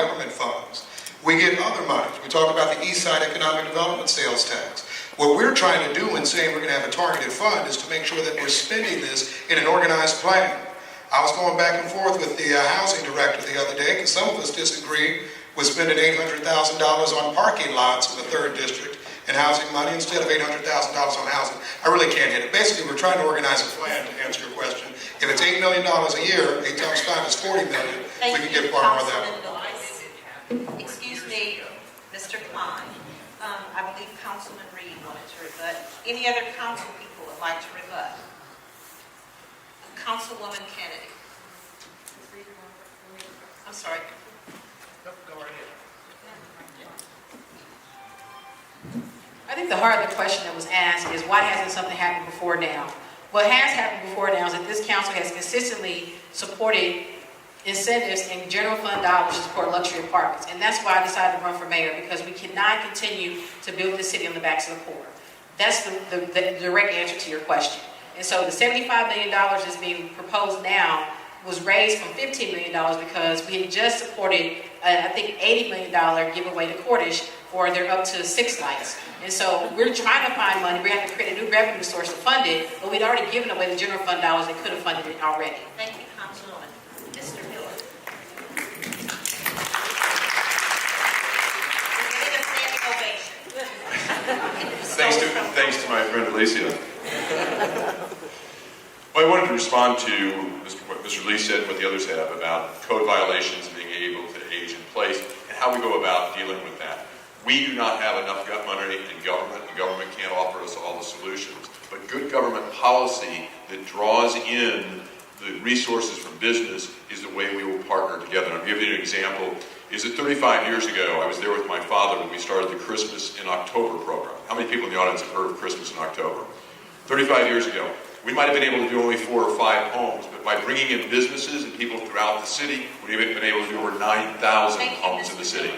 government funds. We get other monies. We talk about the East Side Economic Development Sales Tax. What we're trying to do in saying we're going to have a targeted fund is to make sure that we're spending this in an organized plan. I was going back and forth with the housing director the other day because some of us disagree with spending $800,000 on parking lots in the 3rd District and housing money instead of $800,000 on housing. I really can't hit it. Basically, we're trying to organize a plan to answer your question. If it's $8 million a year, 8 times 5 is $40 million. We can get far more than that. Excuse me, Mr. Klein. I believe Councilman Reed wanted to rebut. Any other council people would like to rebut? Councilwoman Kennedy. I'm sorry. Nope, go right ahead. I think the heart of the question that was asked is why hasn't something happened before now? What has happened before now is that this council has consistently supported incentives and general fund dollars to support luxury apartments. And that's why I decided to run for mayor, because we cannot continue to build this city on the backs of the poor. That's the direct answer to your question. And so the $75 million that's being proposed now was raised from $15 million because we had just supported, I think, $80 million giveaway to Cordish for their up to 6 lights. And so we're trying to find money. We have to create a new revenue source to fund it, but we'd already given away the general fund dollars that could have funded it already. Thank you, Councilwoman. Mr. Miller. We're getting a standing ovation. Thanks to my friend Alicia. Well, I wanted to respond to what Mr. Lee said and what the others have about code violations and being able to age in place and how we go about dealing with that. We do not have enough money in government, and government can't offer us all the solutions. But good government policy that draws in the resources from business is the way we will partner together. And I'll give you an example. Is that 35 years ago, I was there with my father when we started the Christmas in October program. How many people in the audience have heard of Christmas in October? 35 years ago. We might have been able to do only 4 or 5 homes, but by bringing in businesses and people throughout the city, we've been able to do over 9,000 homes in the city.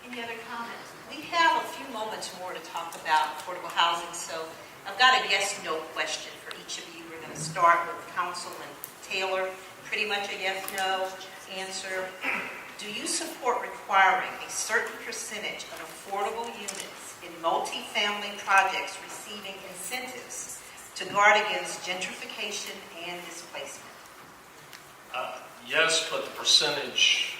Any other comments? We have a few moments more to talk about affordable housing, so I've got a yes/no question for each of you. We're going to start with Councilman Taylor. Pretty much a yes/no answer. Do you support requiring a certain percentage of affordable units in multi-family projects receiving incentives to guard against gentrification and displacement? Yes, but the percentage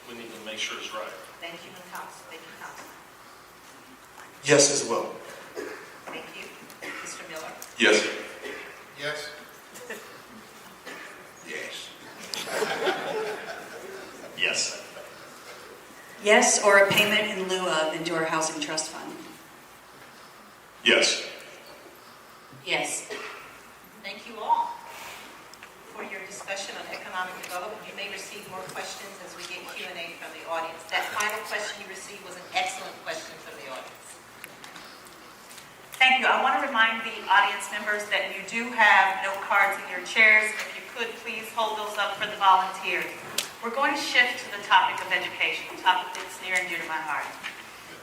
we need to make sure is right. Thank you, Council. Thank you, Council. Yes as well. Thank you. Mr. Miller? Yes. Yes? Yes. Yes. Yes, or a payment in lieu of into our housing trust fund. Yes. Yes. Thank you all for your discussion on economic development. You may receive more questions as we get Q&A from the audience. That final question you received was an excellent question from the audience. Thank you. I want to remind the audience members that you do have note cards in your chairs. If you could, please hold those up for the volunteers. We're going to shift to the topic of education, a topic that's near and dear to my heart.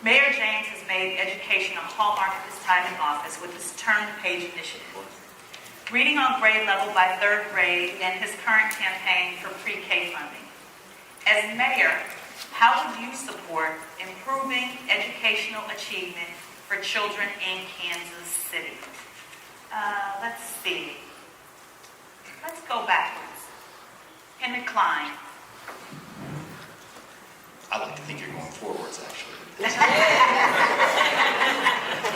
Mayor James has made education a hallmark of his time in office with his Turn the Page initiative. Reading on grade level by 3rd grade and his current campaign for pre-K funding. As mayor, how would you support improving educational achievement for children in Kansas City? Let's see. Let's go backwards. Henry Klein. I like to think you're going forwards, actually.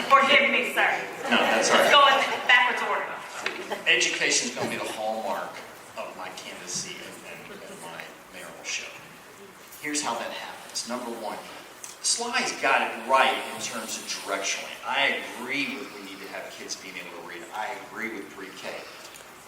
Forgive me, sir. No, that's all Let's right. go in backwards order. Education is going to be the hallmark of my candidacy and my mayoralship. Here's how that happens. Number one, Sly's got it right in terms of directionally. I agree with we need to have kids being able to read. I agree with pre-K.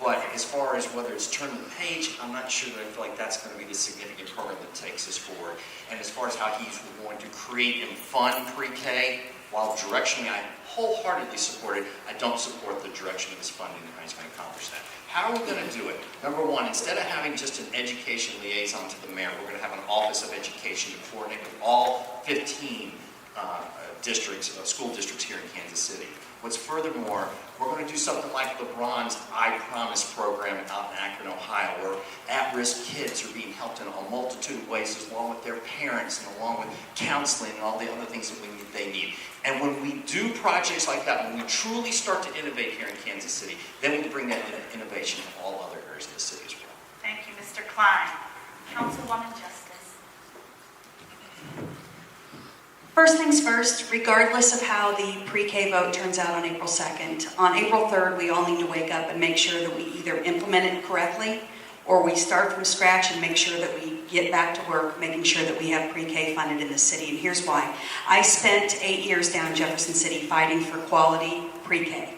But as far as whether it's Turn the Page, I'm not sure that I feel like that's going to be the significant program that takes us forward. And as far as how he's going to create and fund pre-K, while directionally I wholeheartedly support it, I don't support the direction of his funding and how he's going to accomplish that. How are we going to do it? Number one, instead of having just an education liaison to the mayor, we're going to have an Office of Education to coordinate with all 15 school districts here in Kansas City. What's furthermore, we're going to do something like LeBron's I Promise program out in Akron, Ohio, where at-risk kids are being helped in a multitude of ways, along with their parents and along with counseling and all the other things that they need. And when we do projects like that, when we truly start to innovate here in Kansas City, then we can bring that innovation to all other areas of the city as well. Thank you, Mr. Klein. Councilwoman Justice. First things first, regardless of how the pre-K vote turns out on April 2nd, on April 3rd, we all need to wake up and make sure that we either implement it correctly or we start from scratch and make sure that we get back to work making sure that we have pre-K funded in the city. And here's why. I spent 8 years down in Jefferson City fighting for quality pre-K.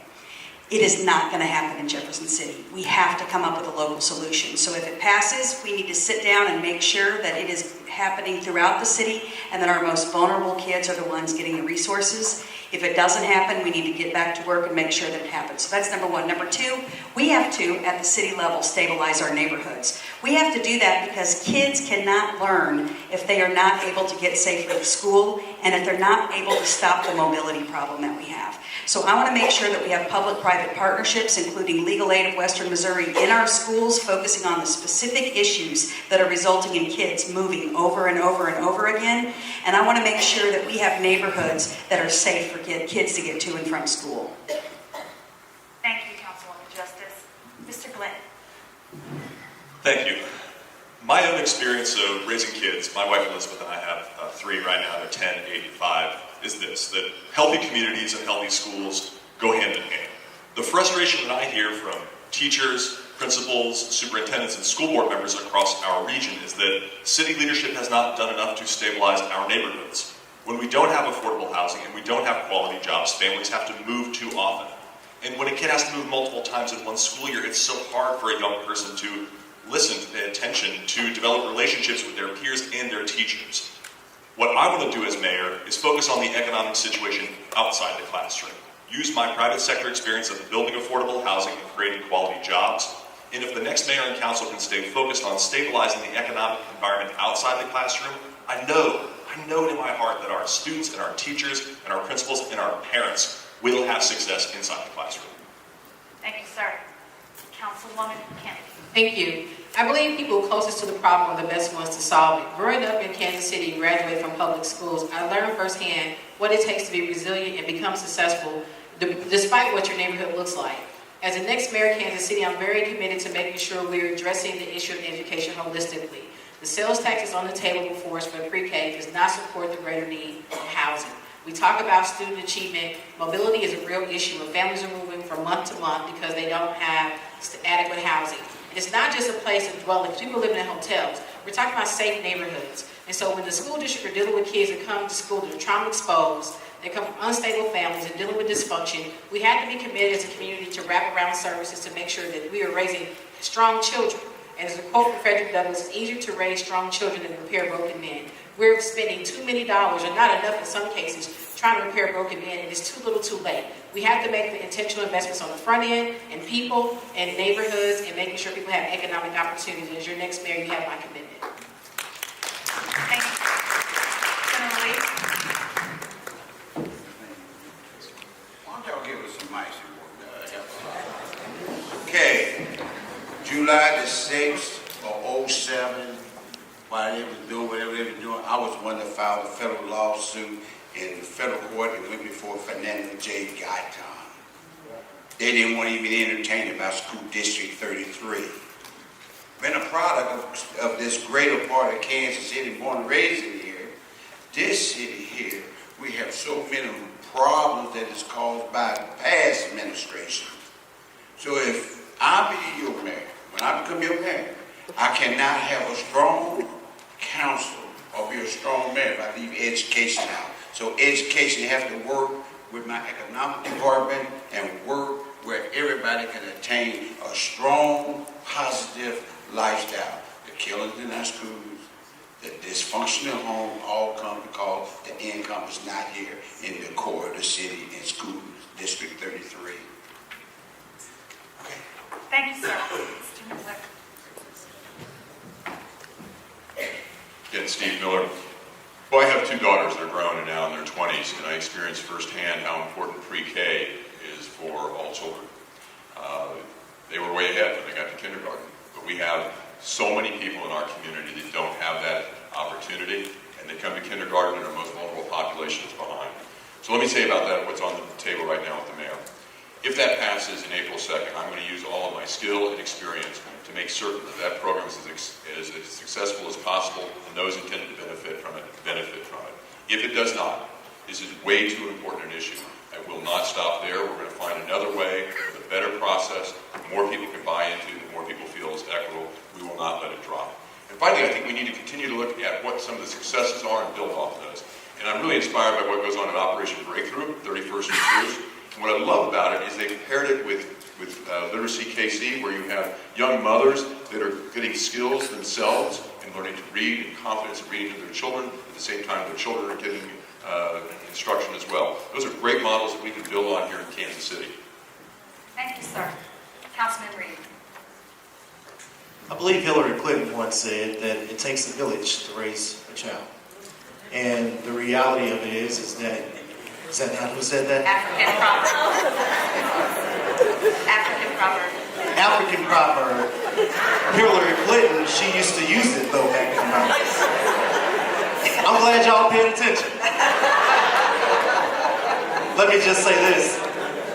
It is not going to happen in Jefferson City. We have to come up with a local solution. So if it passes, we need to sit down and make sure that it is happening throughout the city and that our most vulnerable kids are the ones getting the resources. If it doesn't happen, we need to get back to work and make sure that it happens. So that's number one. Number two, we have to, at the city level, stabilize our neighborhoods. We have to do that because kids cannot learn if they are not able to get safely to school and if they're not able to stop the mobility problem that we have. So I want to make sure that we have public-private partnerships, including Legal Aid of Western Missouri, in our schools, focusing on the specific issues that are resulting in kids moving over and over and over again. And I want to make sure that we have neighborhoods that are safe for kids to get to and from school. Thank you, Councilwoman Justice. Mr. Glenn. Thank you. My own experience of raising kids, my wife Elizabeth and I have 3 right now, they're 10, 8, and 5, is this, that healthy communities and healthy schools go hand in hand. The frustration that I hear from teachers, principals, superintendents, and school board members across our region is that city leadership has not done enough to stabilize our neighborhoods. When we don't have affordable housing and we don't have quality jobs, families have to move too often. And when a kid has to move multiple times in one school year, it's so hard for a young person to listen, to pay attention, to develop relationships with their peers and their teachers. What I want to do as mayor is focus on the economic situation outside the classroom. Use my private sector experience of building affordable housing and creating quality jobs. And if the next mayor and council can stay focused on stabilizing the economic environment outside the classroom, I know in my heart that our students and our teachers and our principals and our parents will have success inside the classroom. Thank you, sir. Councilwoman Kennedy. Thank you. I believe people closest to the problem are the best ones to solve it. Growing up in Kansas City and graduating from public schools, I learned firsthand what it takes to be resilient and become successful despite what your neighborhood looks like. As the next mayor of Kansas City, I'm very committed to making sure we're addressing the issue of education holistically. The sales tax is on the table before us for pre-K does not support the greater need of housing. We talk about student achievement. Mobility is a real issue when families are moving from month to month because they don't have adequate housing. And it's not just a place of dwelling, people living in hotels. We're talking about safe neighborhoods. And so when the school district are dealing with kids that come to school that are trauma exposed, they come from unstable families and dealing with dysfunction, we have to be committed as a community to wrap around services to make sure that we are raising strong children. And as a quote from Frederick Douglass, it's easier to raise strong children than to repair broken men. We're spending too many dollars, or not enough in some cases, trying to repair broken men, and it's too little too late. We have to make the intentional investments on the front end, and people, and neighborhoods, and making sure people have economic opportunities. And as your next mayor, you have my commitment. Thank you. Senator Lee. Why don't y'all give us some mics? Okay, July the 6th of 07, while they was doing whatever they were doing, I was the one that filed a federal lawsuit in the federal court that went before Fernando J. Guyton. They didn't want to even entertain about School District 33. Been a product of this greater part of Kansas City, born and raised in here. This city here, we have so many problems that is caused by the past administration. So if I be your mayor, when I become your mayor, I cannot have a strong council or be a strong mayor if I leave education out. So education has to work with my economic department and work where everybody can attain a strong, positive lifestyle. The killings in our schools, the dysfunctional homes all come because the income is not here in the core of the city in School District 33. Okay. Thank you, sir. Mr. Miller. Again, Steve Miller. Well, I have two daughters that are grown and now in their 20s, and I experienced firsthand how important pre-K is for all children. They were way ahead when they got to kindergarten, but we have so many people in our community that don't have that opportunity, and they come to kindergarten and our most vulnerable population is behind. So let me say about that what's on the table right now with the mayor. If that passes in April 2nd, I'm going to use all of my skill and experience to make certain that that program is as successful as possible, and those intended to benefit from it. If it does not, this is way too important an issue. I will not stop there. We're going to find another way with a better process that more people can buy into, that more people feel is equitable. We will not let it drop. And finally, I think we need to continue to look at what some of the successes are and build off those. And I'm really inspired by what goes on in Operation Breakthrough, 31st Schools. And what I love about it is they paired it with Literacy KC, where you have young mothers that are getting skills themselves and learning to read and confidence in reading to their children. At the same time, their children are getting instruction as well. Those are great models that we can build on here in Kansas City. Thank you, sir. Councilman Reed. I believe Hillary Clinton once said that it takes a village to raise a child. And the reality of it is that not who said that? African proverb. African proverb. African proverb. Hillary Clinton, she used to use it though back in the 90s. I'm glad y'all paying attention. Let me just say this.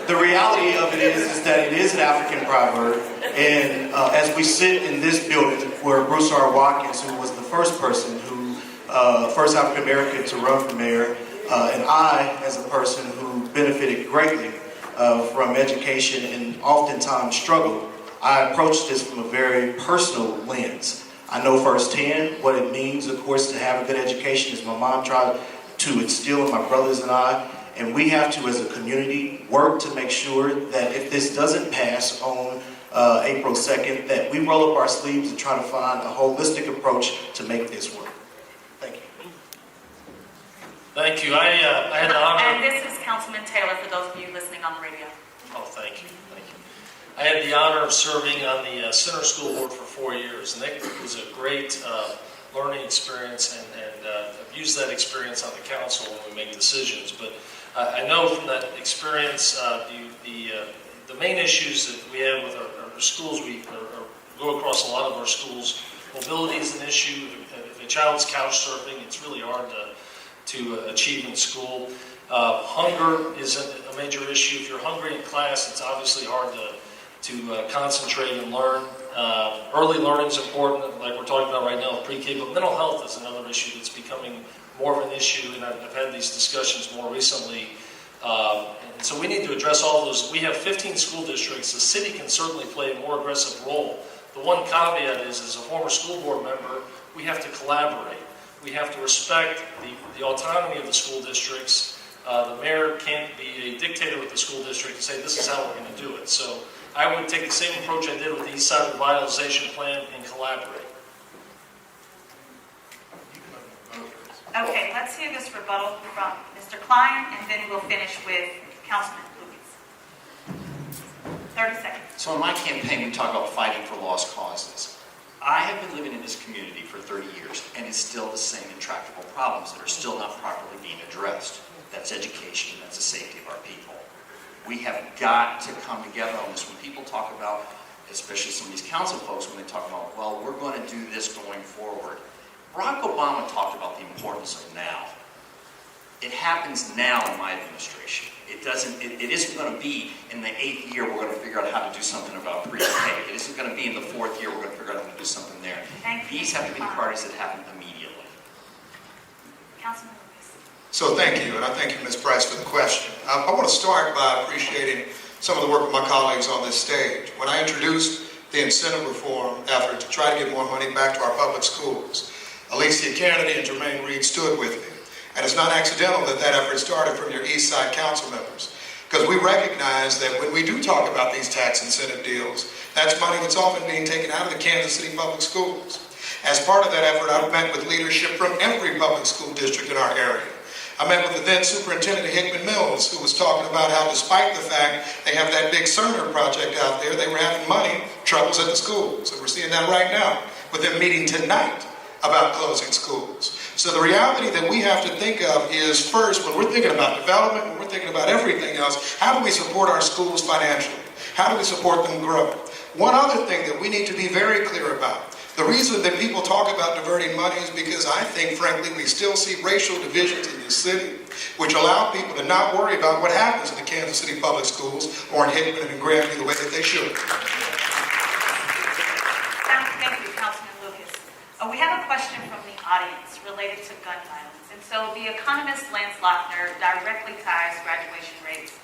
The reality of it is that it is an African proverb. And as we sit in this building where Bruce R. Watkins, who was the first person first African American to run for mayor, and I, as a person who benefited greatly from education and oftentimes struggled, I approached this from a very personal lens. I know firsthand what it means, of course, to have a good education, as my mom tried to instill in my brothers and I. And we have to, as a community, work to make sure that if this doesn't pass on April 2nd, that we roll up our sleeves and try to find a holistic approach to make this work. Thank you. Thank you. I had the honor. And this is Councilman Taylor, for those of you listening on the radio. Oh, thank you. I had the honor of serving on the Center School Board for 4 years, and that was a great learning experience, and I've used that experience on the council when we make decisions. But I know from that experience, the main issues that we have with our schools, we go across a lot of our schools. Mobility is an issue. If a child's couch surfing, it's really hard to achieve in school. Hunger is a major issue. If you're hungry in class, it's obviously hard to concentrate and learn. Early learning is important, like we're talking about right now with pre-K, but mental health is another issue that's becoming more of an issue, and I've had these discussions more recently. And so we need to address all those. We have 15 school districts. The city can certainly play a more aggressive role. The one caveat is, as a former school board member, we have to collaborate. We have to respect the autonomy of the school districts. The mayor can't be a dictator with the school district and say, this is how we're going to do it. So I would take the same approach I did with the East Side Revitalization Plan and collaborate. Okay, let's hear this rebuttal from Mr. Klein, and then we'll finish with Councilman Lucas. 30 seconds. So in my campaign, we talk about fighting for lost causes. I have been living in this community for 30 years, and it's still the same intractable problems that are still not properly being addressed. That's education, that's the safety of our people. We have got to come together on this. When people talk about, especially some of these council folks, when they talk about, well, we're going to do this going forward. Barack Obama talked about the importance of now. It happens now in my administration. It isn't going to be in the 8th year we're going to figure out how to do something about pre-K. It isn't going to be in the 4th year we're going to figure out how to do something there. These have to be the priorities that happen immediately. Councilman Lucas. So thank you, and I thank you, Ms. Price, for the question. I want to start by appreciating some of the work of my colleagues on this stage. When I introduced the incentive reform effort to try to get more money back to our public schools, Alicia Kennedy and Jermaine Reed stood with me. And it's not accidental that that effort started from your East Side council members. Because we recognize that when we do talk about these tax incentive deals, that's money that's often being taken out of the Kansas City public schools. As part of that effort, I've met with leadership from every public school district in our area. I met with the then superintendent of Hickman Mills, who was talking about how despite the fact they have that big Cerner project out there, they were having money troubles at the schools. And we're seeing that right now with them meeting tonight about closing schools. So the reality that we have to think of is, first, when we're thinking about development, when we're thinking about everything else, how do we support our schools financially? How do we support them grow? One other thing that we need to be very clear about, the reason that people talk about diverting money is because I think, frankly, we still see racial divisions in this city, which allow people to not worry about what happens in the Kansas City public schools or in Hickman and in Grandview the way that they should. Thank you, Councilman Lucas. We have a question from the audience related to gun violence. And so the economist Lance Lochner directly ties graduation rates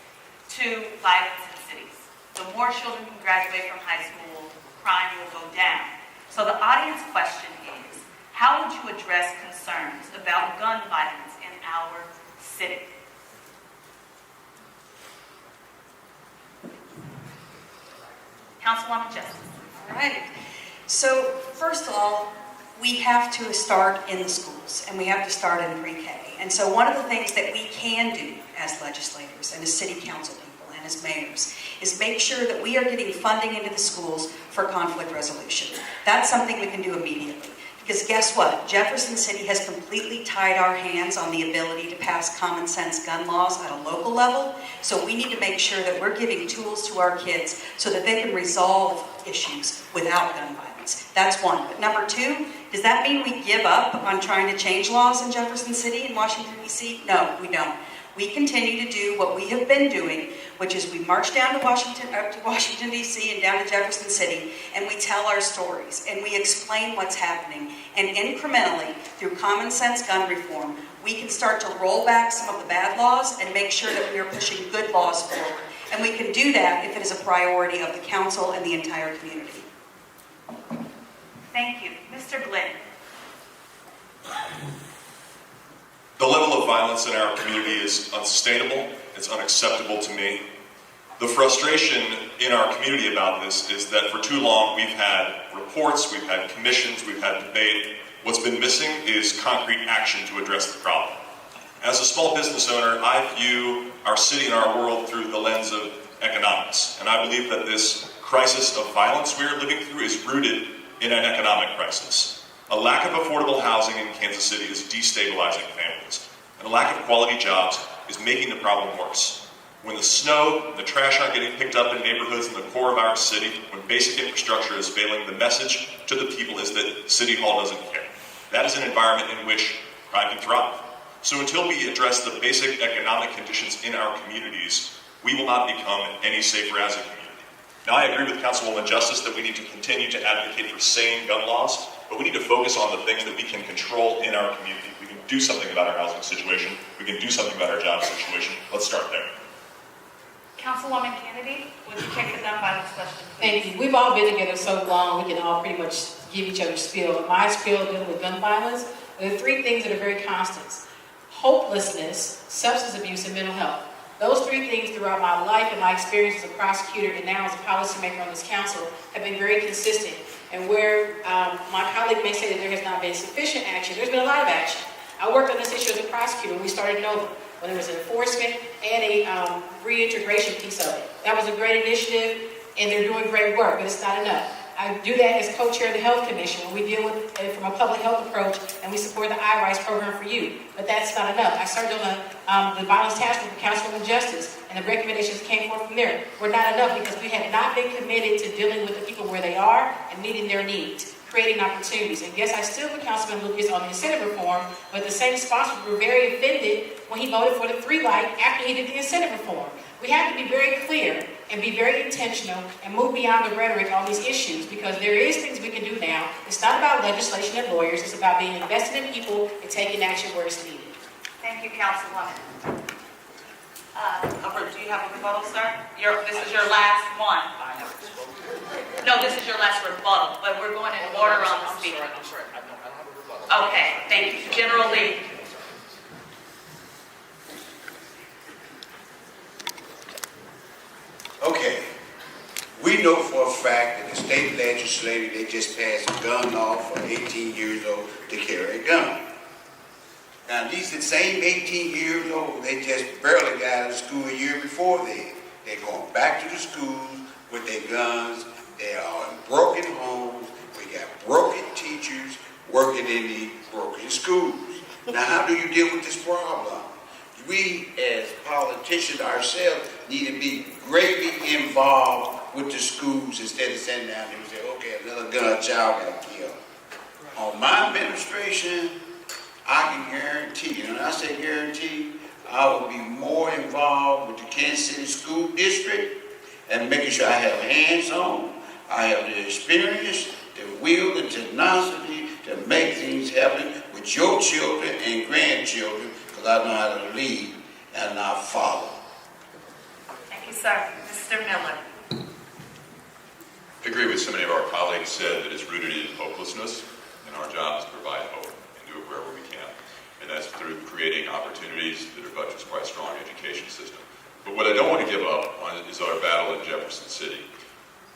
to violence in cities. The more children can graduate from high school, crime will go down. So the audience question is, how would you address concerns about gun violence in our city? Councilwoman Justice. All right. So first of all, we have to start in the schools, and we have to start in pre-K. And so one of the things that we can do as legislators and as city council people and as mayors is make sure that we are getting funding into the schools for conflict resolution. That's something we can do immediately. Because guess what? Jefferson City has completely tied our hands on the ability to pass common sense gun laws at a local level. So we need to make sure that we're giving tools to our kids so that they can resolve issues without gun violence. That's one. But number two, does that mean we give up on trying to change laws in Jefferson City and Washington, D.C.? No, we don't. We continue to do what we have been doing, which is we march down to Washington, D.C. and down to Jefferson City, and we tell our stories, and we explain what's happening. And incrementally, through common sense gun reform, we can start to roll back some of the bad laws and make sure that we are pushing good laws forward. And we can do that if it is a priority of the council and the entire community. Thank you. Mr. Glenn. The level of violence in our community is unsustainable. It's unacceptable to me. The frustration in our community about this is that for too long we've had reports, we've had commissions, we've had debate. What's been missing is concrete action to address the problem. As a small business owner, I view our city and our world through the lens of economics. And I believe that this crisis of violence we are living through is rooted in an economic crisis. A lack of affordable housing in Kansas City is destabilizing families, and a lack of quality jobs is making the problem worse. When the snow and the trash aren't getting picked up in neighborhoods in the core of our city, when basic infrastructure is failing, the message to the people is that City Hall doesn't care. That is an environment in which crime can thrive. So until we address the basic economic conditions in our communities, we will not become any safer as a community. Now, I agree with Councilwoman Justice that we need to continue to advocate for sane gun laws, but we need to focus on the things that we can control in our community. We can do something about our housing situation. We can do something about our job situation. Let's start there. Councilwoman Kennedy, would you take the gun violence question, please? Thank you. We've all been together so long, we can all pretty much give each other spiel. My spiel dealing with gun violence, there are three things that are very constant: hopelessness, substance abuse, and mental health. Those three things throughout my life and my experience as a prosecutor and now as a policymaker on this council have been very consistent. And where my colleague may say that there has not been sufficient action, there's been a lot of action. I worked on this issue as a prosecutor when we started NOVA, when there was an enforcement and a reintegration piece of it. That was a great initiative, and they're doing great work, but it's not enough. I do that as co-chair of the Health Commission when we deal with it from a public health approach, and we support the I-RISE program for youth. But that's not enough. I served on the violence task force for Councilwoman Justice, and the recommendations came forth from there. We're not enough because we have not been committed to dealing with the people where they are and meeting their needs, creating opportunities. And yes, I still with Councilman Lucas on the incentive reform, but the same sponsors were very offended when he voted for the 3-light after he did the incentive reform. We have to be very clear and be very intentional and move beyond the rhetoric on these issues, because there is things we can do now. It's not about legislation and lawyers. It's about being invested in people and taking action where it's needed. Thank you, Councilwoman. Albert, do you have a rebuttal, sir? This is your last one. No, this is your last rebuttal, but we're going in order on the speaker. I'm sorry. I don't have a rebuttal. Okay, thank you. General Lee. Okay, we know for a fact that the state legislature, they just passed a gun law for 18 years old to carry a gun. Now, these the same 18 years old, they just barely got out of school a year before then. They're going back to the schools with their guns. They are in broken homes. We got broken teachers working in the broken schools. Now, how do you deal with this problem? We, as politicians ourselves, need to be greatly involved with the schools instead of sitting down there and say, okay, another gun child got killed. On my administration, I can guarantee, and when I say guarantee, I will be more involved with the Kansas City School District and making sure I have hands-on, I have the experience, the will, the tenacity to make things happen with your children and grandchildren, because I know how to lead and not follow. Thank you, sir. Mr. Miller. I agree with so many of our colleagues said that it's rooted in hopelessness, and our job is to provide hope and do it wherever we can. And that's through creating opportunities that are budget's quite strong education system. But what I don't want to give up on is our battle in Jefferson City.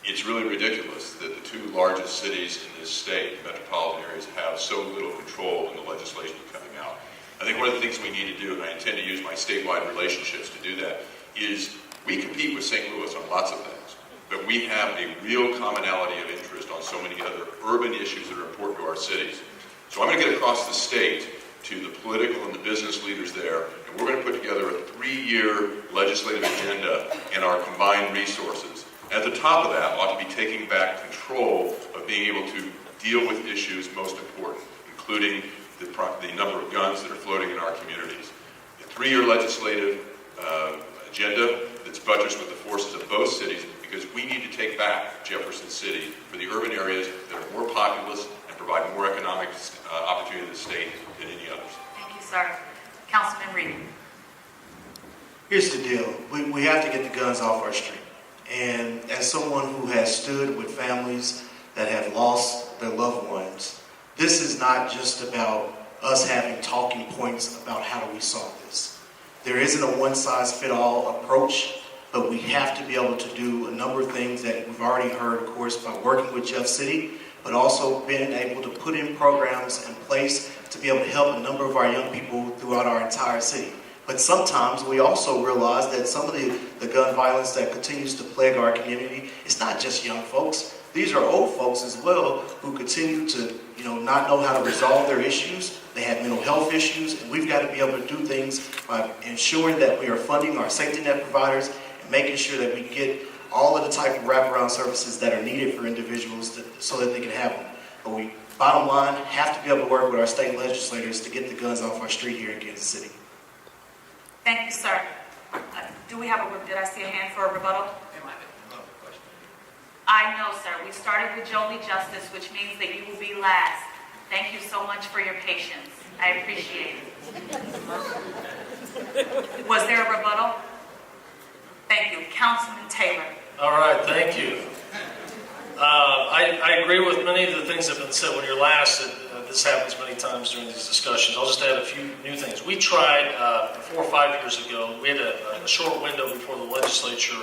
It's really ridiculous that the two largest cities in this state, metropolitan areas, have so little control in the legislation coming out. I think one of the things we need to do, and I intend to use my statewide relationships to do that, is we compete with St. Louis on lots of things, but we have a real commonality of interest on so many other urban issues that are important to our cities. So I'm going to get across the state to the political and the business leaders there, and we're going to put together a 3-year legislative agenda and our combined resources. At the top of that ought to be taking back control of being able to deal with issues most important, including the number of guns that are floating in our communities. A 3-year legislative agenda that's buttressed with the forces of both cities, because we need to take back Jefferson City for the urban areas that are more populous and provide more economic opportunity to the state than any others. Thank you, sir. Councilman Reed. Here's the deal. We have to get the guns off our street. And as someone who has stood with families that have lost their loved ones, this is not just about us having talking points about how do we solve this. There isn't a one-size-fit-all approach, but we have to be able to do a number of things that we've already heard, of course, by working with Jeff City, but also being able to put in programs in place to be able to help a number of our young people throughout our entire city. But sometimes we also realize that some of the gun violence that continues to plague our community, it's not just young folks. These are old folks as well who continue to, not know how to resolve their issues. They have mental health issues, and we've got to be able to do things by ensuring that we are funding our safety net providers and making sure that we get all of the type of wraparound services that are needed for individuals so that they can have them. But we, bottom line, have to be able to work with our state legislators to get the guns off our street here in Kansas City. Thank you, sir. Do we have did I see a hand for a rebuttal? I know, sir. We started with Jolie Justice, which means that you will be last. Thank you so much for your patience. I appreciate it. Was there a rebuttal? Thank you. Councilman Taylor. All right, thank you. I agree with many of the things that have been said. When you're last, this happens many times during these discussions. I'll just add a few new things. We tried 4 or 5 years ago. We had a short window before the legislature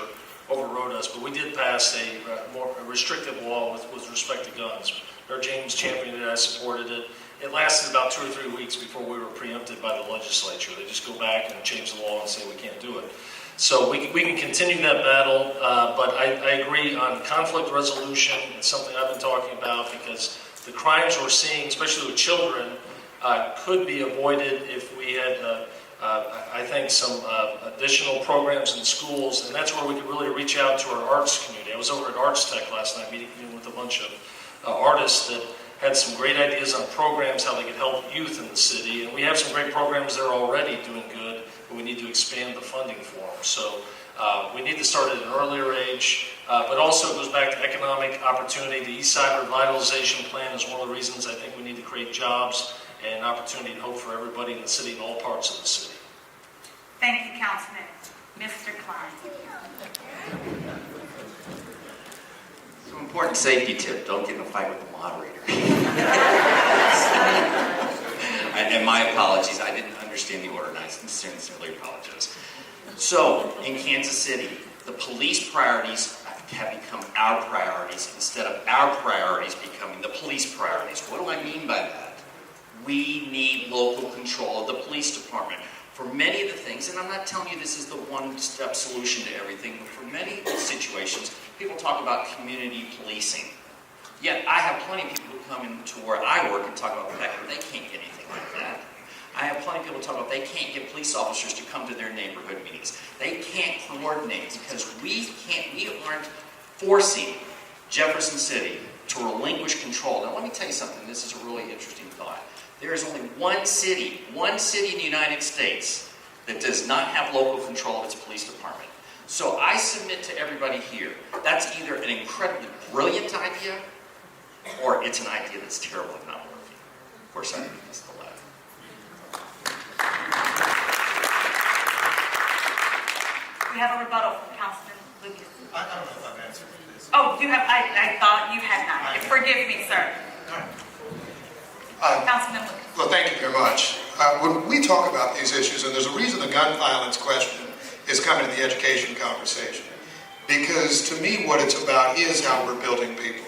overrode us, but we did pass a more restrictive law with respect to guns. Mayor James championed it. I supported it. It lasted about 2 or 3 weeks before we were preempted by the legislature. They just go back and change the law and say we can't do it. So we can continue that battle, but I agree on conflict resolution. It's something I've been talking about because the crimes we're seeing, especially with children, could be avoided if we had, I think, some additional programs in schools, and that's where we could really reach out to our arts community. I was over at Arts Tech last night meeting with a bunch of artists that had some great ideas on programs, how they could help youth in the city, and we have some great programs there already doing good, but we need to expand the funding for them. So we need to start at an earlier age, but also it goes back to economic opportunity. The East Side Revitalization Plan is one of the reasons I think we need to create jobs and opportunity and hope for everybody in the city and all parts of the city. Thank you, Councilman. Mr. Klein. So important safety tip, don't get in a fight with the moderator. And my apologies, I didn't understand the order, and I sincerely apologize. So, in Kansas City, the police priorities have become our priorities instead of our priorities becoming the police priorities. What do I mean by that? We need local control of the police department. For many of the things, and I'm not telling you this is the one-step solution to everything, but for many situations, people talk about community policing. Yet I have plenty of people who come into where I work and talk about the fact that they can't get anything like that. I have plenty of people talk about they can't get police officers to come to their neighborhood meetings. They can't coordinate because we aren't forcing Jefferson City to relinquish control. Now let me tell you something, this is a really interesting thought. There is only one city in the United States that does not have local control of its police department. So I submit to everybody here, that's either an incredibly brilliant idea or it's an idea that's terrible and not working. Of course, I think it's the latter. We have a rebuttal from Councilman Lucas. I don't know if I've answered this. Oh, I thought you had not. Forgive me, sir. Councilman Lucas. Well, thank you very much. When we talk about these issues, and there's a reason the gun violence question is coming to the education conversation, because to me what it's about is how we're building people.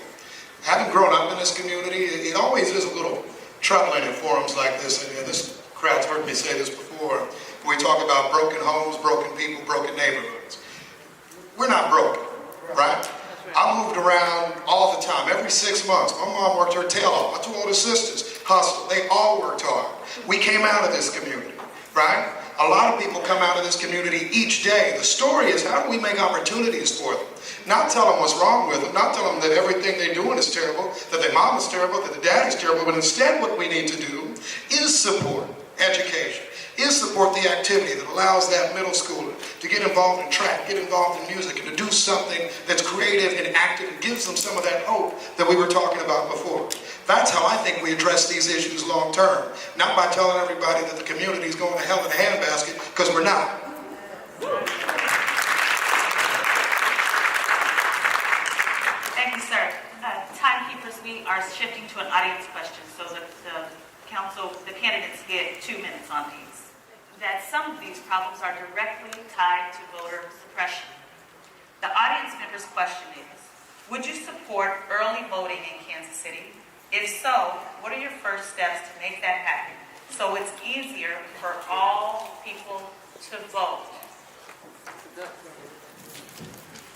Having grown up in this community, it always is a little troubling in forums like this, and this crowd's heard me say this before. We talk about broken homes, broken people, broken neighborhoods. We're not broken, right? I moved around all the time, every 6 months. My mom worked her tail off. My two older sisters hustled. They all worked hard. We came out of this community, right? A lot of people come out of this community each day. The story is, how do we make opportunities for them? Not tell them what's wrong with them, not tell them that everything they're doing is terrible, that their mom is terrible, that their dad is terrible, but instead what we need to do is support education, is support the activity that allows that middle schooler to get involved in track, get involved in music, and to do something that's creative and active and gives them some of that hope that we were talking about before. That's how I think we address these issues long term, not by telling everybody that the community is going to hell in a handbasket, because we're not. Thank you, sir. Timekeepers, we are shifting to an audience question so that the candidates get 2 minutes on these. That some of these problems are directly tied to voter suppression. The audience member's question is, would you support early voting in Kansas City? If so, what are your first steps to make that happen so it's easier for all people to vote?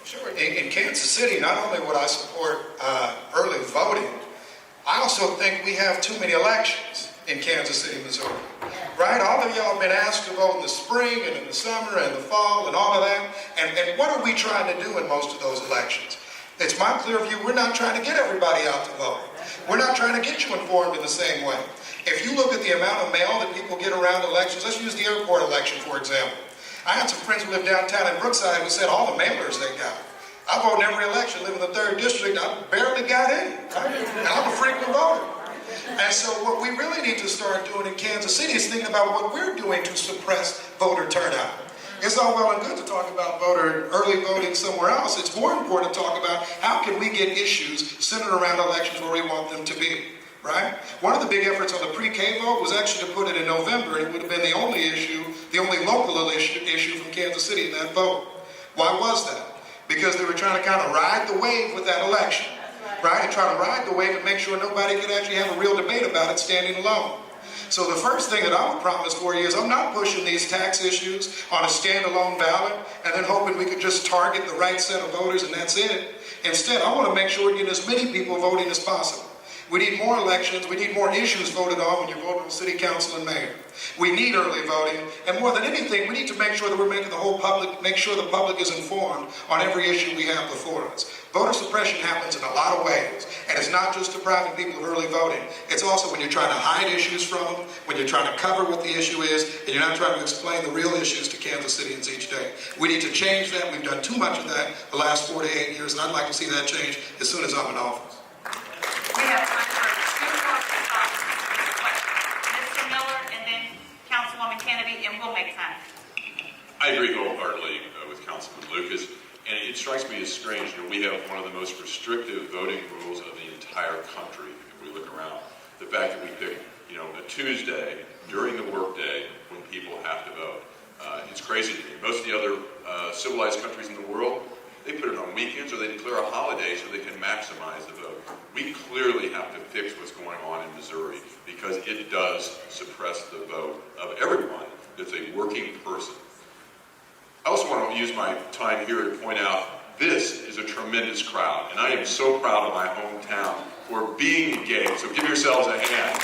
Sure. In Kansas City, not only would I support early voting, I also think we have too many elections in Kansas City, Missouri. Right? All of y'all have been asked to vote in the spring and in the summer and the fall and all of that. And what are we trying to do in most of those elections? It's my clear view, we're not trying to get everybody out to vote. We're not trying to get you informed in the same way. If you look at the amount of mail that people get around elections, let's use the airport election, for example. I had some friends who live downtown in Brookside who said all the mailers they got. I vote in every election, live in the 3rd district, I barely got any, right? And I'm a frequent voter. And so what we really need to start doing in Kansas City is thinking about what we're doing to suppress voter turnout. It's all well and good to talk about early voting somewhere else. It's more important to talk about how can we get issues centered around elections where we want them to be, right? One of the big efforts on the pre-K vote was actually to put it in November, and it would have been the only issue, the only local issue from Kansas City in that vote. Why was that? Because they were trying to kind of ride the wave with that election, right? And try to ride the wave and make sure nobody could actually have a real debate about it standing alone. So the first thing that I would promise for you is I'm not pushing these tax issues on a standalone ballot and then hoping we could just target the right set of voters and that's it. Instead, I want to make sure we get as many people voting as possible. We need more elections. We need more issues voted on when you're voting for city council and mayor. We need early voting, and more than anything, we need to make sure that we're making the whole public, make sure the public is informed on every issue we have before us. Voter suppression happens in a lot of ways, and it's not just depriving people of early voting. It's also when you're trying to hide issues from them, when you're trying to cover what the issue is, and you're not trying to explain the real issues to Kansas Cityans each day. We need to change that. We've done too much of that the last 4 to 8 years, and I'd like to see that change as soon as I'm in office. We have time for 2 more responses to this question. Mr. Miller and then Councilwoman Kennedy, and we'll make time. I agree wholeheartedly with Councilman Lucas, and it strikes me as strange. You know, we have one of the most restrictive voting rules of the entire country. If we look around, the fact that we pick, a Tuesday during the workday when people have to vote, it's crazy to me. Most of the other civilized countries in the world, they put it on weekends or they declare a holiday so they can maximize the vote. We clearly have to fix what's going on in Missouri because it does suppress the vote of everyone that's a working person. I also want to use my time here to point out this is a tremendous crowd, and I am so proud of my hometown for being engaged. So give yourselves a hand.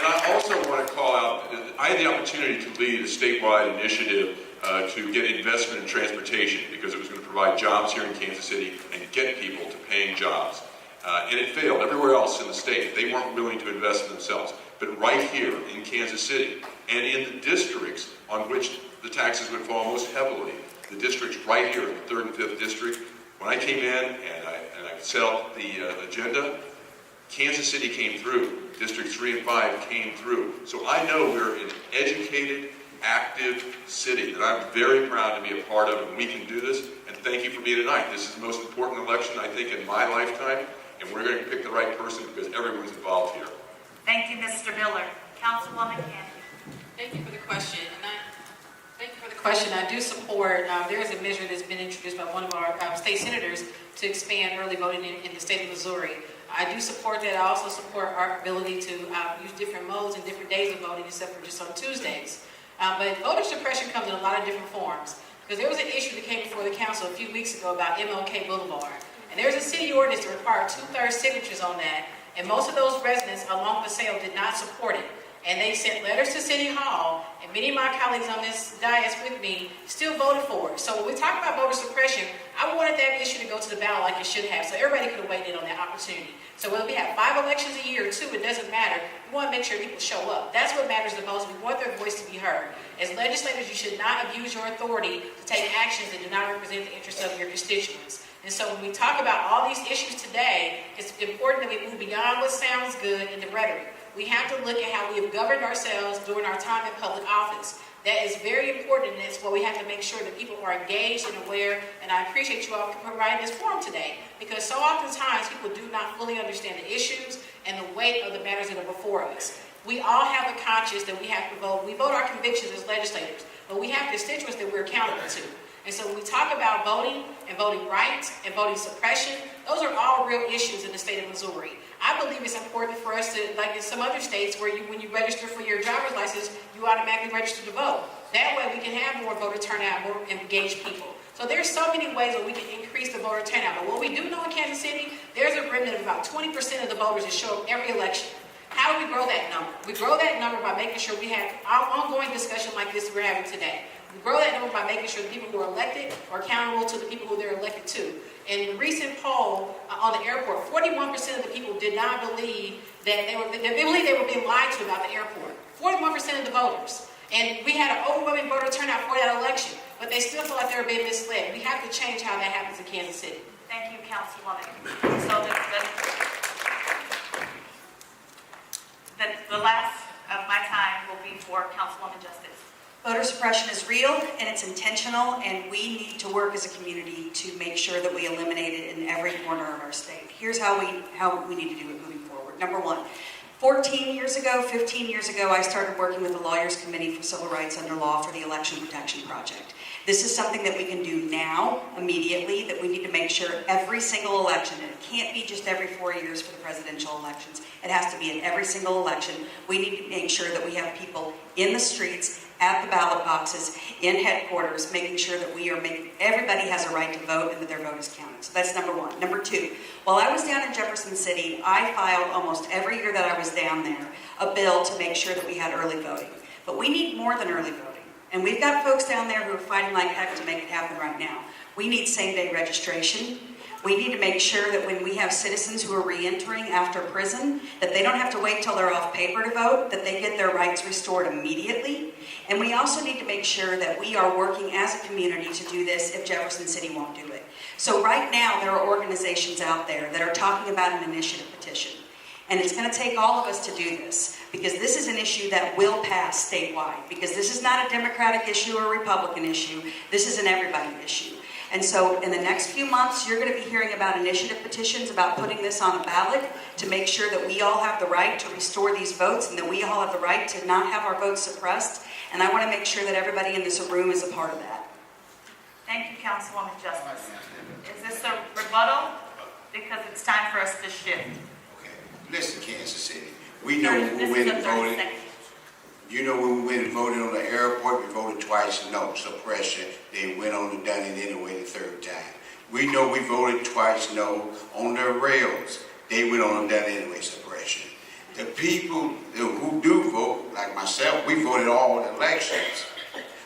And I also want to call out, I had the opportunity to lead a statewide initiative to get investment in transportation because it was going to provide jobs here in Kansas City and get people to paying jobs. And it failed everywhere else in the state. They weren't willing to invest in themselves. But right here in Kansas City and in the districts on which the taxes would fall most heavily, the districts right here in the 3rd and 5th district, when I came in and I set up the agenda, Kansas City came through. Districts 3 and 5 came through. So I know we're an educated, active city that I'm very proud to be a part of, and we can do this. And thank you for being tonight. This is the most important election, I think, in my lifetime, and we're going to pick the right person because everyone's involved here. Thank you, Mr. Miller. Councilwoman Candy. Thank you for the question. I do support, there is a measure that's been introduced by one of our state senators to expand early voting in the state of Missouri. I do support that. I also support our ability to use different modes and different days of voting except for just on Tuesdays. But voter suppression comes in a lot of different forms. Because there was an issue that came before the council a few weeks ago about MLK Boulevard. And there's a city ordinance that required 2/3 signatures on that. And most of those residents along the sale did not support it. And they sent letters to City Hall, and many of my colleagues on this dais with me still voted for it. So when we talk about voter suppression, I wanted that issue to go to the ballot like it should have, so everybody could have weighed in on that opportunity. So whether we have 5 elections a year or 2, it doesn't matter. We want to make sure people show up. That's what matters the most. We want their voice to be heard. As legislators, you should not abuse your authority to take actions that do not represent the interests of your constituents. And so when we talk about all these issues today, it's important that we move beyond what sounds good into rhetoric. We have to look at how we have governed ourselves during our time in public office. That is very important, and that's why we have to make sure that people are engaged and aware, and I appreciate you all providing this forum today, because so oftentimes people do not fully understand the issues and the weight of the matters that are before us. We all have a conscience that we have to vote. We vote our convictions as legislators, but we have constituents that we're accountable to. And so when we talk about voting and voting rights and voting suppression, those are all real issues in the state of Missouri. I believe it's important for us to, like in some other states where when you register for your driver's license, you automatically register to vote. That way we can have more voter turnout, more engaged people. So there's so many ways that we can increase the voter turnout. But what we do know in Kansas City, there's a remnant of about 20% of the voters that show up every election. How do we grow that number? We grow that number by making sure we have ongoing discussion like this we're having today. We grow that number by making sure the people who are elected are accountable to the people who they're elected to. In a recent poll on the airport, 41% of the people did not believe that they were being lied to about the airport. 41% of the voters. And we had an overwhelming voter turnout for that election, but they still feel like they were being misled. We have to change how that happens in Kansas City. Thank you, Councilwoman. So the last of my time will be for Councilwoman Justice. Voter suppression is real and it's intentional, and we need to work as a community to make sure that we eliminate it in every corner of our state. Here's how we need to do it moving forward. Number one, 15 years ago, I started working with the Lawyers Committee for Civil Rights Under Law for the Election Protection Project. This is something that we can do now, immediately, that we need to make sure every single election, and it can't be just every 4 years for the presidential elections, it has to be in every single election. We need to make sure that we have people in the streets, at the ballot boxes, in headquarters, making sure that everybody has a right to vote and that their vote is counted. So that's number one. Number two, while I was down in Jefferson City, I filed almost every year that I was down there a bill to make sure that we had early voting. But we need more than early voting. And we've got folks down there who are fighting like heck to make it happen right now. We need same-day registration. We need to make sure that when we have citizens who are re-entering after prison, that they don't have to wait till they're off paper to vote, that they get their rights restored immediately. And we also need to make sure that we are working as a community to do this if Jefferson City won't do it. So right now, there are organizations out there that are talking about an initiative petition. And it's going to take all of us to do this, because this is an issue that will pass statewide, because this is not a Democratic issue or a Republican issue. This is an everybody issue. And so in the next few months, you're going to be hearing about initiative petitions about putting this on a ballot to make sure that we all have the right to restore these votes and that we all have the right to not have our votes suppressed. And I want to make sure that everybody in this room is a part of that. Thank you, Councilwoman Justice. Is this a rebuttal? Because it's time for us to shift. Okay. Listen, Kansas City. We know when we went and voted. You know when we went and voted on the airport, we voted twice, no, suppression. They went on and done it anyway the third time. We know we voted twice, no, on the rails. They went on and done it anyway, suppression. the people who do vote, like myself, we voted all the elections.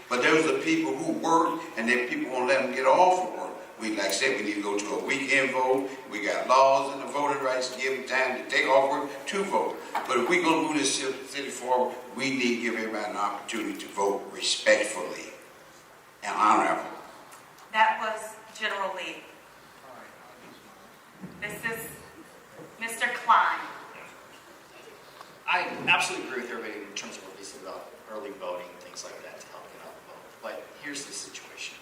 But those are the people who work, and then people won't let them get off of work. We, like I said, we need to go to a weekend vote. We got laws in the voting rights to give them time to take off work to vote. But if we're going to move this city forward, we need to give everybody an opportunity to vote respectfully and honorable. That was General Lee. This is Mr. Klein. I absolutely agree with everybody in terms of what they said about early voting and things like that to help get out the vote. But here's the situation.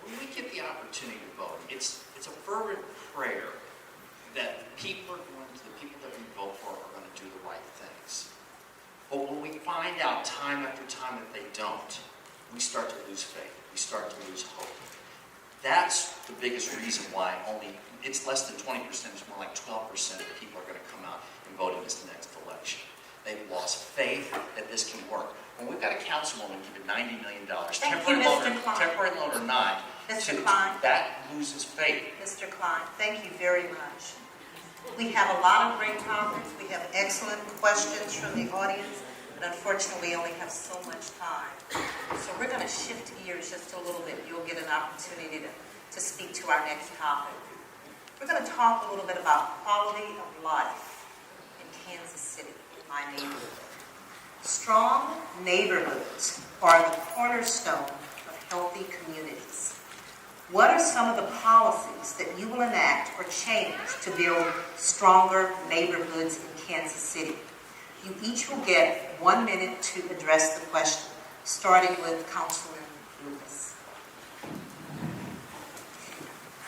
When we get the opportunity to vote, it's a fervent prayer that the people that we vote for are going to do the right things. But when we find out time after time that they don't, we start to lose faith. We start to lose hope. That's the biggest reason why it's less than 20%, it's more like 12% of people are going to come out and vote in this next election. They've lost faith that this can work. When we've got a councilwoman giving $90 million, temporary loan or not, Mr. Klein. that loses faith. Mr. Klein, thank you very much. We have a lot of great topics. We have excellent questions from the audience, but unfortunately we only have so much time. So we're going to shift gears just a little bit. You'll get an opportunity to speak to our next topic. We're going to talk a little bit about quality of life in Kansas City, my neighborhood. Strong neighborhoods are the cornerstone of healthy communities. What are some of the policies that you will enact or change to build stronger neighborhoods in Kansas City? You each will get 1 minute to address the question, starting with Councilman Lucas.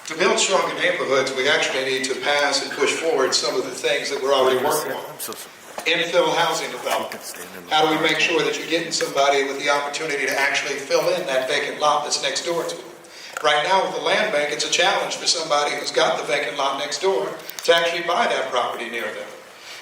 To build stronger neighborhoods, we actually need to pass and push forward some of the things that we're already working on. Infill housing development. How do we make sure that you're getting somebody with the opportunity to actually fill in that vacant lot that's next door to them? Right now with the land bank, it's a challenge for somebody who's got the vacant lot next door to actually buy that property near them.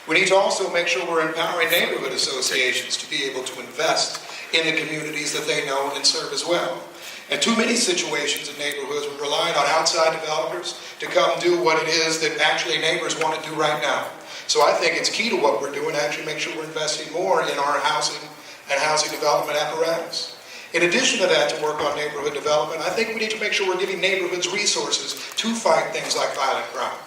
We need to also make sure we're empowering neighborhood associations to be able to invest in the communities that they know and serve as well. And too many situations in neighborhoods, we're relying on outside developers to come do what it is that actually neighbors want to do right now. So I think it's key to what we're doing to actually make sure we're investing more in our housing and housing development apparatus. In addition to that, to work on neighborhood development, I think we need to make sure we're giving neighborhoods resources to fight things like violent crime.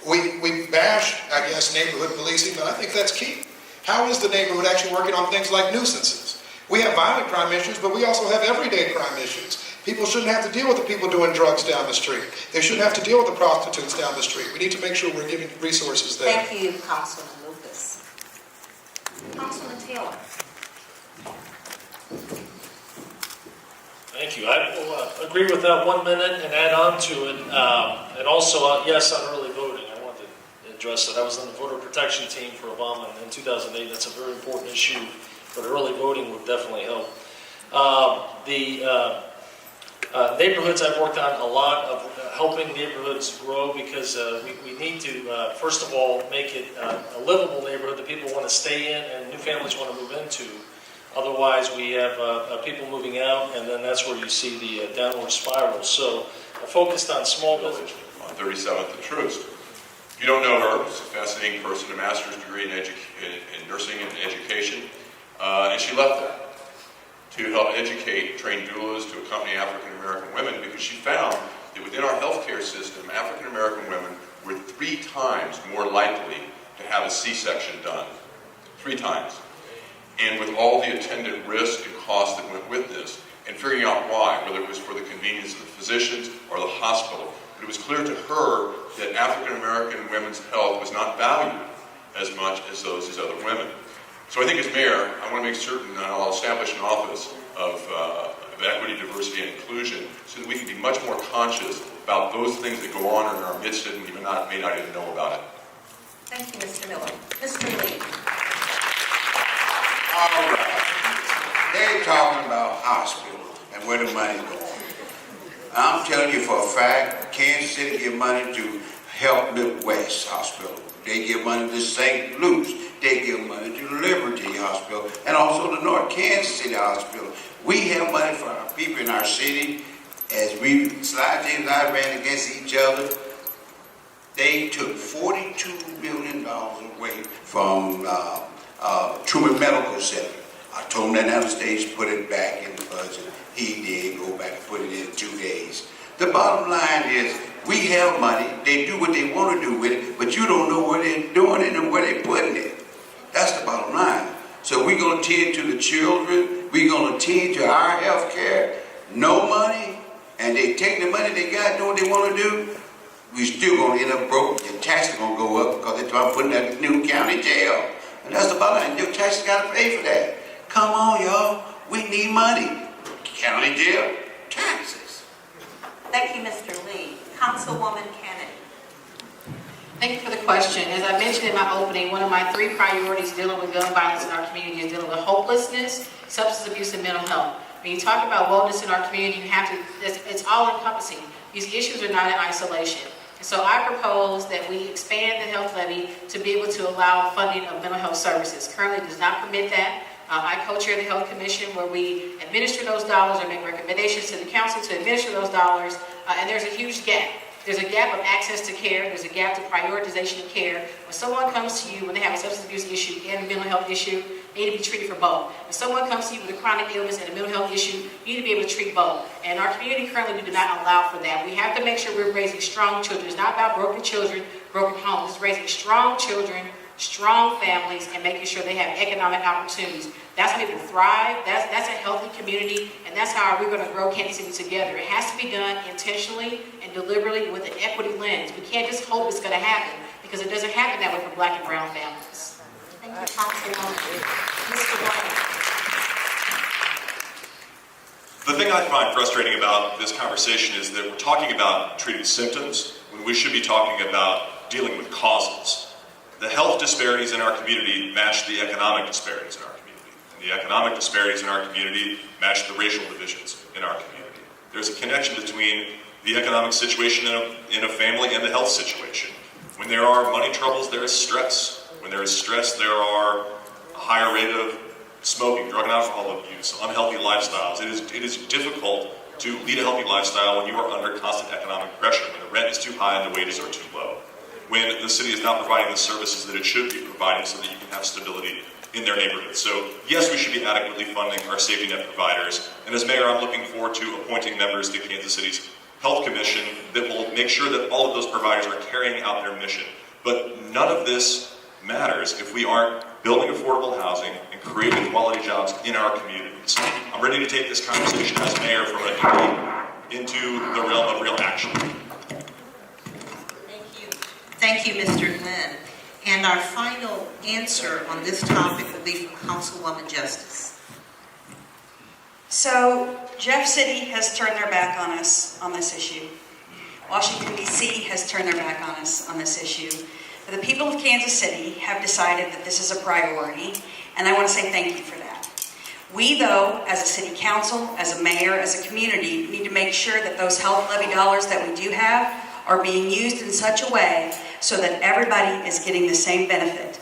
We bash, I guess, neighborhood policing, but I think that's key. How is the neighborhood actually working on things like nuisances? We have violent crime issues, but we also have everyday crime issues. People shouldn't have to deal with the people doing drugs down the street. They shouldn't have to deal with the prostitutes down the street. We need to make sure we're giving resources there. Thank you, Councilman Lucas. Councilman Taylor. Thank you. I will agree with that 1 minute and add on to it. And also, yes, on early voting, I wanted to address that. I was on the voter protection team for Obama in 2008. That's a very important issue, but early voting would definitely help. Neighborhoods, I've worked on a lot of helping neighborhoods grow because we need to, first of all, make it a livable neighborhood that people want to stay in and new families want to move into. Otherwise, we have people moving out, and then that's where you see the downward spiral. So I focused on small business. On 37th and Troost. If you don't know her, she's a fascinating person, a master's degree in nursing and education, and she left there to help educate, train doulas to accompany African American women because she found that within our healthcare system, African American women were 3 times more likely to have a C-section done. 3 times. And with all the attendant risk and cost that went with this, and figuring out why, whether it was for the convenience of the physicians or the hospital, but it was clear to her that African American women's health was not valued as much as those as other women. So I think as mayor, I want to make certain that I'll establish an office of equity, diversity, and inclusion so that we can be much more conscious about those things that go on in our midst and we may not even know about it. Thank you, Mr. Miller. Mr. Lee. All right. They're talking about hospitals and where the money's going. I'm telling you for a fact, Kansas City give money to Help Midwest Hospital. They give money to St. Luke's. They give money to Liberty Hospital and also the North Kansas City Hospital. We have money for our people in our city. As we, Sly James and I ran against each other, They took $42 million away from Truman Medical Center. I told him that on the stage, put it back in the budget. He did go back and put it in 2 days. The bottom line is, we have money, they do what they want to do with it, but you don't know where they're doing it and where they're putting it. That's the bottom line. So we're going to tend to the children, we're going to tend to our health care, no money, and they take the money they got, do what they want to do, we still going to end up broke. Your taxes are going to go up because they're trying to put in that new county jail. And that's the bottom line. Your taxes got to pay for that. Come on, y'all. We need money. County jail, taxes. Thank you, Mr. Lee. Councilwoman Kennedy. Thank you for the question. As I mentioned in my opening, one of my 3 priorities dealing with gun violence in our community is dealing with hopelessness, substance abuse, and mental health. When you talk about wellness in our community, you have to, it's all encompassing. These issues are not in isolation. And so I propose that we expand the health levy to be able to allow funding of mental health services. Currently does not permit that. I co-chair the Health Commission where we administer those dollars or make recommendations to the council to administer those dollars, and there's a huge gap. There's a gap of access to care. There's a gap to prioritization of care. When someone comes to you when they have a substance abuse issue and a mental health issue, they need to be treated for both. When someone comes to you with a chronic illness and a mental health issue, you need to be able to treat both. And our community currently, we do not allow for that. We have to make sure we're raising strong children. It's not about broken children, broken homes. It's raising strong children, strong families, and making sure they have economic opportunities. That's how people thrive. That's a healthy community, and that's how we're going to grow Kansas City together. It has to be done intentionally and deliberately with an equity lens. We can't just hope it's going to happen, because it doesn't happen that way for Black and brown families. Thank you, Councilwoman. Mr. White. The thing I find frustrating about this conversation is that we're talking about treating symptoms when we should be talking about dealing with causes. The health disparities in our community match the economic disparities in our community. And the economic disparities in our community match the racial divisions in our community. There's a connection between the economic situation in a family and the health situation. When there are money troubles, there is stress. When there is stress, there are a higher rate of smoking, drug and alcohol abuse, unhealthy lifestyles. It is difficult to lead a healthy lifestyle when you are under constant economic pressure, when the rent is too high and the wages are too low, when the city is not providing the services that it should be providing so that you can have stability in their neighborhoods. So yes, we should be adequately funding our safety net providers. And as mayor, I'm looking forward to appointing members to Kansas City's Health Commission that will make sure that all of those providers are carrying out their mission. But none of this matters if we aren't building affordable housing and creating quality jobs in our communities. I'm ready to take this conversation as mayor from a debate into the realm of real action. Thank you, Mr. Lynn. And our final answer on this topic will be from Councilwoman Justice. So Jeff City has turned their back on us on this issue. Washington, D.C. has turned their back on us on this issue. But the people of Kansas City have decided that this is a priority, and I want to say thank you for that. We, though, as a city council, as a mayor, as a community, need to make sure that those health levy dollars that we do have are being used in such a way so that everybody is getting the same benefit.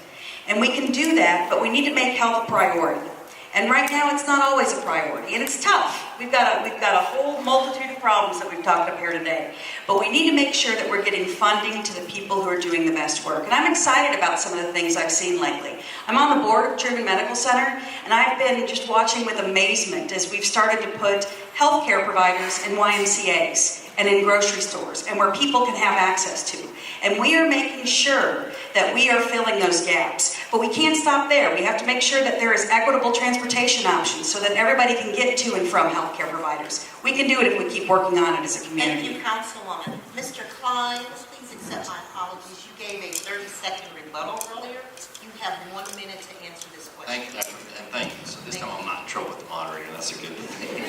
And we can do that, but we need to make health a priority. And right now, it's not always a priority, and it's tough. We've got a whole multitude of problems that we've talked about here today. But we need to make sure that we're getting funding to the people who are doing the best work. And I'm excited about some of the things I've seen lately. I'm on the board of Truman Medical Center, and I've been just watching with amazement as we've started to put healthcare providers in YMCAs and in grocery stores, and where people can have access to. And we are making sure that we are filling those gaps. But we can't stop there. We have to make sure that there is equitable transportation options so that everybody can get to and from healthcare providers. We can do it if we keep working on it as a community. Thank you, Councilwoman. Mr. Klein, please accept my apologies. You gave a 30-second rebuttal earlier. You have 1 minute to answer this question. Thank you, and thank you. So this time I'm not in trouble with the moderator. That's a good thing.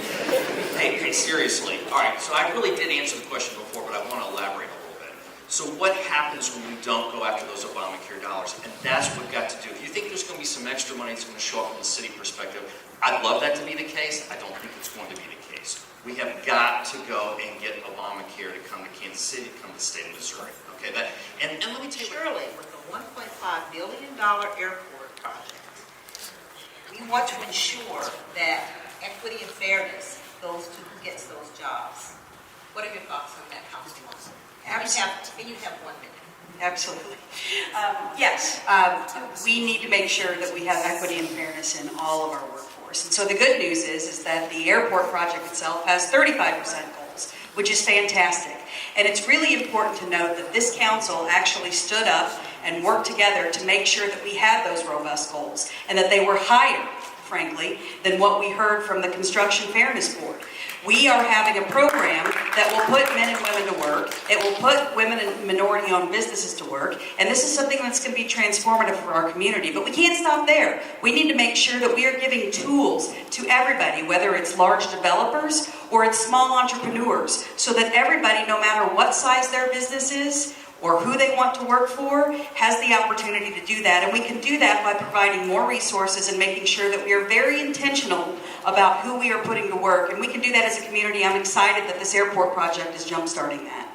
Hey, seriously. All right, so I really did answer the question before, but I want to elaborate a little bit. So what happens when we don't go after those Obamacare dollars? And that's what we've got to do. If you think there's going to be some extra money that's going to show up from the city perspective, I'd love that to be the case. I don't think it's going to be the case. We have got to go and get Obamacare to come to Kansas City, to come to the state of Missouri. Okay, and let me tell you. Surely, with the $1.5 billion airport project, we want to ensure that equity and fairness goes to who gets those jobs. What are your thoughts on that, Councilwoman? And you have 1 minute. Absolutely. Yes, we need to make sure that we have equity and fairness in all of our workforce. And so the good news is that the airport project itself has 35% goals, which is fantastic. And it's really important to note that this council actually stood up and worked together to make sure that we had those robust goals and that they were higher, frankly, than what we heard from the Construction Fairness Board. We are having a program that will put men and women to work. It will put women and minority-owned businesses to work. And this is something that's going to be transformative for our community. But we can't stop there. We need to make sure that we are giving tools to everybody, whether it's large developers or it's small entrepreneurs, so that everybody, no matter what size their business is, or who they want to work for, has the opportunity to do that. And we can do that by providing more resources and making sure that we are very intentional about who we are putting to work. And we can do that as a community. I'm excited that this airport project is jump-starting that.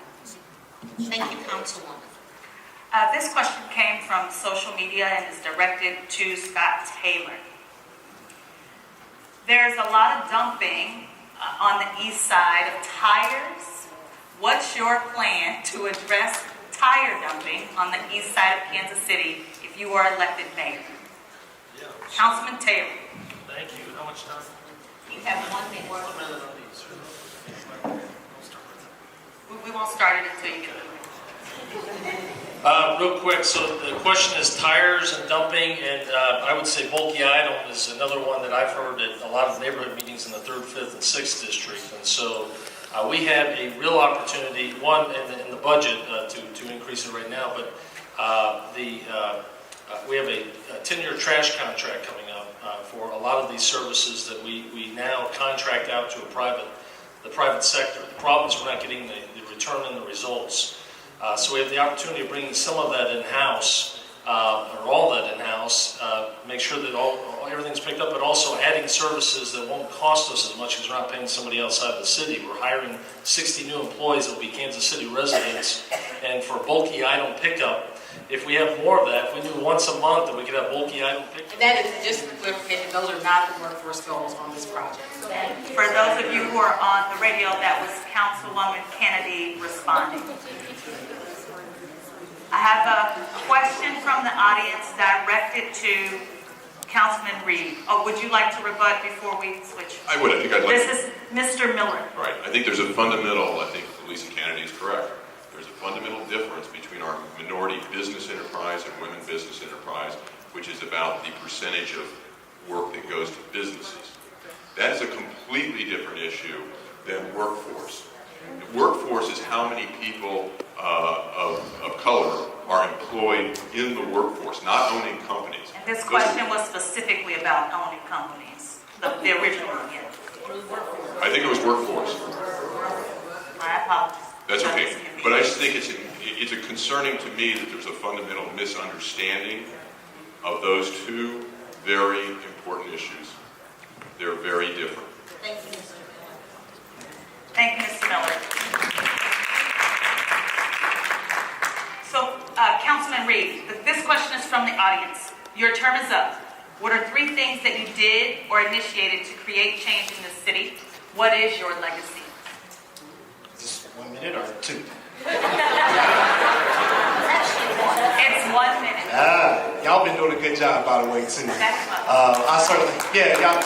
Thank you, Councilwoman. This question came from social media and is directed to Scott Taylor. There's a lot of dumping on the east side of tires. What's your plan to address tire dumping on the east side of Kansas City if you are elected mayor? Yeah. Councilman Taylor. Thank you. How much time? You have 1 minute. 1 minute on these. We won't start it until you get the Real quick, so the question is tires and dumping, and I would say bulky item is another one that I've heard at a lot of neighborhood meetings in the 3rd, 5th, and 6th district. And so we have a real opportunity, one, in the budget to increase it right now, but we have a 10-year trash contract coming up for a lot of these services that we now contract out to the private sector. The problem is we're not getting the return and the results. So we have the opportunity of bringing some of that in-house, or all that in-house, make sure that everything's picked up, but also adding services that won't cost us as much because we're not paying somebody outside the city. We're hiring 60 new employees that will be Kansas City residents, and for bulky item pickup, if we have more of that, if we do once a month, that we could have bulky item pickup. And that is, just for clarification, those are not the workforce goals on this project. For those of you who are on the radio, that was Councilwoman Kennedy responding. I have a question from the audience directed to Councilman Reed. Oh, would you like to rebut before we switch? I would. I think I'd like This is Mr. Miller. Right. I think there's a fundamental, I think Lisa Kennedy is correct. There's a fundamental difference between our minority business enterprise and women business enterprise, which is about the percentage of work that goes to businesses. That is a completely different issue than workforce. The workforce is how many people of color are employed in the workforce, not owning companies. And this question was specifically about owning companies, the original one, yeah. I think it was workforce. I apologize. That's okay. But I just think it's a concerning to me that there's a fundamental misunderstanding of those two very important issues. They're very different. Thank you, Mr. Miller. Thank you, Mr. Miller. So, Councilman Reed, this question is from the audience. Your term is up. What are 3 things that you did or initiated to create change in the city? What is your legacy? Is this 1 minute or 2? It's 1 minute. Y'all been doing a good job, by the way, too. That's fine. I certainly, y'all.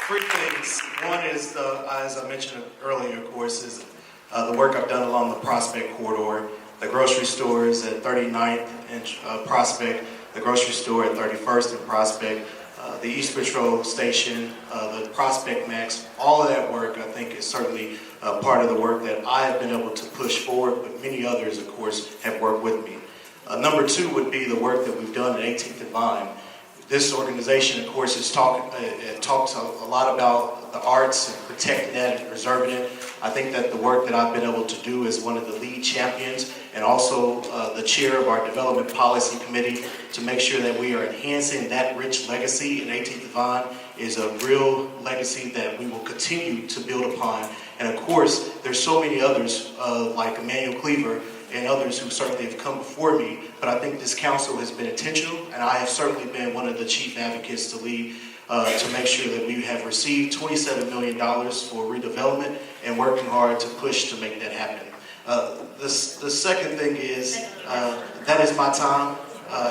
3 things. One is, as I mentioned earlier, of course, is the work I've done along the Prospect corridor, the grocery stores at 39th and Prospect, the grocery store at 31st and Prospect, the East Patrol Station, the Prospect Max. All of that work, I think, is certainly part of the work that I have been able to push forward, but many others, of course, have worked with me. Number 2 would be the work that we've done at 18th and Vine. This organization, of course, has talked a lot about the arts and protecting that and preserving it. I think that the work that I've been able to do as one of the lead champions and also the chair of our Development Policy Committee to make sure that we are enhancing that rich legacy in 18th and Vine is a real legacy that we will continue to build upon. And of course, there's so many others like Emmanuel Cleaver and others who certainly have come before me, but I think this council has been intentional, and I have certainly been one of the chief advocates to lead to make sure that we have received $27 million for redevelopment and working hard to push to make that happen. The second thing is, that is my time,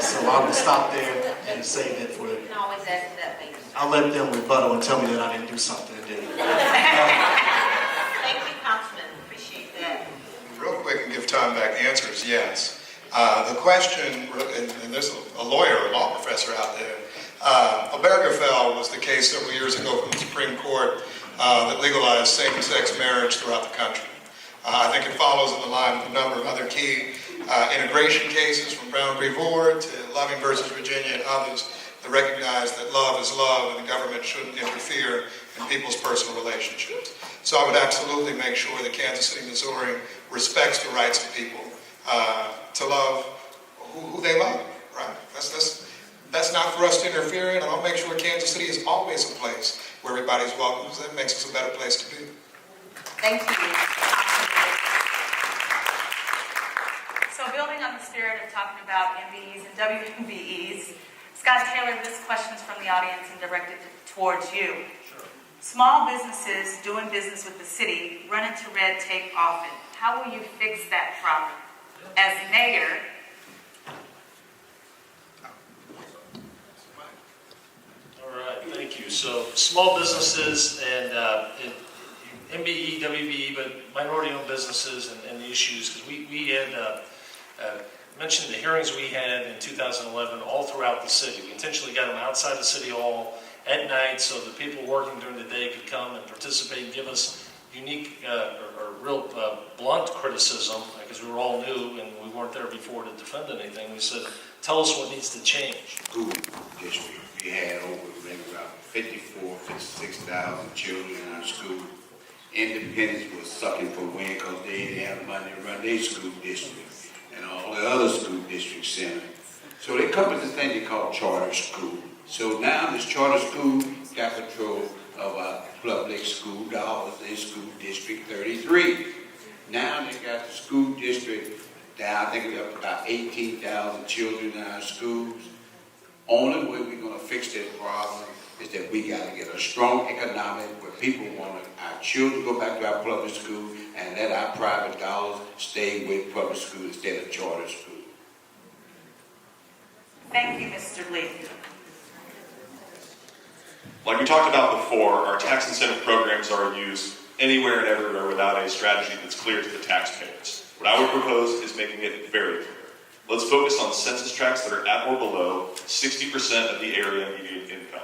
so I will stop there and save it for, You can always ask that later. I'll let them rebuttal and tell me that I didn't do something and didn't. Thank you, Councilman, appreciate that. Real quick and give time back, the answer is yes. The question, and there's a lawyer, a law professor out there, Obergefell was the case several years ago from the Supreme Court that legalized same-sex marriage throughout the country. I think it follows in the line of a number of other key integration cases from Brown v. Board to Loving versus Virginia and others that recognize that love is love and the government shouldn't interfere in people's personal relationships. So I would absolutely make sure that Kansas City, Missouri respects the rights of people to love who they love, right? That's not for us to interfere in, and I'll make sure Kansas City is always a place where everybody's welcome, because that makes us a better place to be. Thank you. So building on the spirit of talking about MBEs and WMBEs, Scott Taylor, this question's from the audience and directed towards you. Sure. Small businesses doing business with the city run into red tape often. How will you fix that problem? As mayor, All right, thank you. So small businesses and MBE, WBE, but minority-owned businesses and the issues, because we had mentioned the hearings we had in 2011 all throughout the city. We intentionally got them outside the city hall at night so that people working during the day could come and participate and give us unique or real blunt criticism, because we were all new and we weren't there before to defend anything. We said, tell us what needs to change. School district, we had over maybe about 56,000 children in our school. Independence was sucking for wind because they didn't have money to run their school district and all the other school districts center. So they come with this thing they call charter school. So now this charter school got control of our public school dollars in school district 33. Now they got the school district down, I think we have about 18,000 children in our schools. Only way we're going to fix that problem is that we got to get a strong economic where people want our children to go back to our public school and let our private dollars stay with public school instead of charter school. thank you, Mr. Lee. Like we talked about before, our tax incentive programs are used anywhere and everywhere without a strategy that's clear to the taxpayers. What I would propose is making it very clear. Let's focus on census tracts that are at or below 60% of the area median income.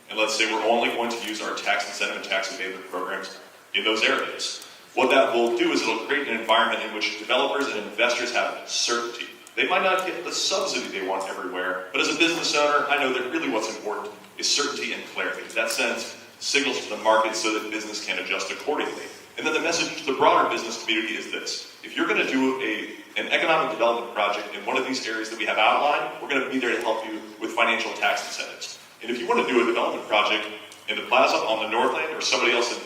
And let's say we're only going to use our tax incentive and tax abatement programs in those areas. What that will do is it'll create an environment in which developers and investors have certainty. They might not get the subsidy they want everywhere, but as a business owner, I know that really what's important is certainty and clarity. That sends signals to the market so that business can adjust accordingly. And then the message to the broader business community is this. If you're going to do an economic development project in one of these areas that we have outlined, we're going to be there to help you with financial tax incentives. And if you want to do a development project in the plaza on the North End or somewhere else in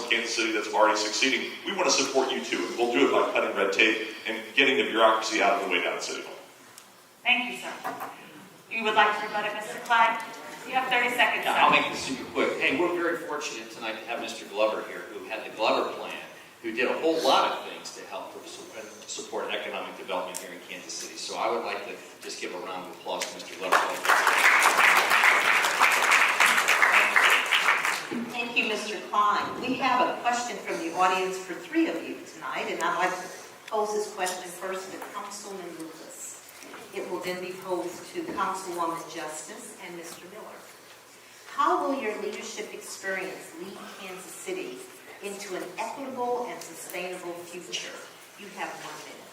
Kansas City that's already succeeding, we want to support you too. And we'll do it by cutting red tape and getting the bureaucracy out of the way down at City Hall. Thank you, sir. You would like to rebut it, Mr. Clyde? You have 30 seconds, sir. Yeah, I'll make this super quick. Hey, we're very fortunate tonight to have Mr. Glover here, who had the Glover Plan, who did a whole lot of things to help support economic development here in Kansas City. So I would like to just give a round of applause to Mr. Glover. Thank you, Mr. Klein. We have a question from the audience for three of you tonight, and I'd like to pose this question first to Councilman Lucas. It will then be posed to Councilwoman Justice and Mr. Miller. How will your leadership experience lead Kansas City into an equitable and sustainable future? You have 1 minute.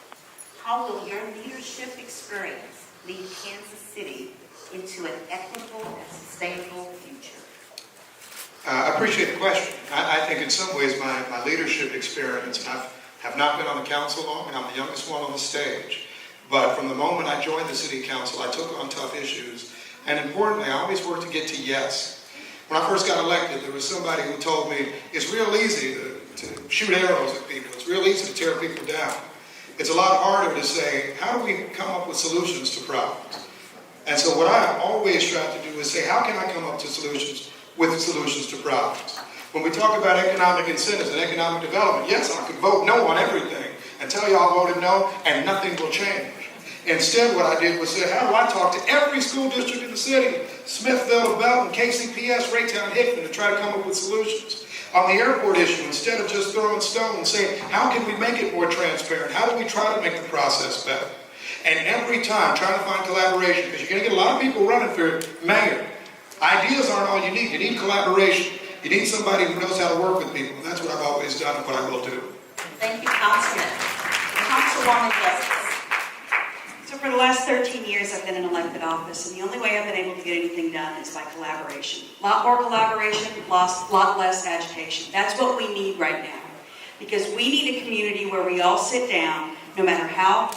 How will your leadership experience lead Kansas City into an equitable and sustainable future? I appreciate the question. I think in some ways my leadership experience, and I have not been on the council long, and I'm the youngest one on the stage, but from the moment I joined the city council, I took on tough issues, and importantly, I always worked to get to yes. When I first got elected, there was somebody who told me, it's real easy to shoot arrows at people. It's real easy to tear people down. It's a lot harder to say, how do we come up with solutions to problems? And so what I always try to do is say, how can I come up with solutions to problems? When we talk about economic incentives and economic development, yes, I could vote no on everything and tell you I voted no and nothing will change. Instead, what I did was say, how do I talk to every school district in the city, Smithville, Belton, KCPS, Raytown, Hickman, to try to come up with solutions? On the airport issue, instead of just throwing stones, saying, how can we make it more transparent? How do we try to make the process better? And every time, trying to find collaboration, because you're going to get a lot of people running for mayor. Ideas aren't all you need. You need collaboration. You need somebody who knows how to work with people. And that's what I've always done and what I will do. Thank you, Councilman. Councilwoman Justice. So for the last 13 years, I've been in elected office, and the only way I've been able to get anything done is by collaboration. A lot more collaboration, a lot less agitation. That's what we need right now. Because we need a community where we all sit down, no matter how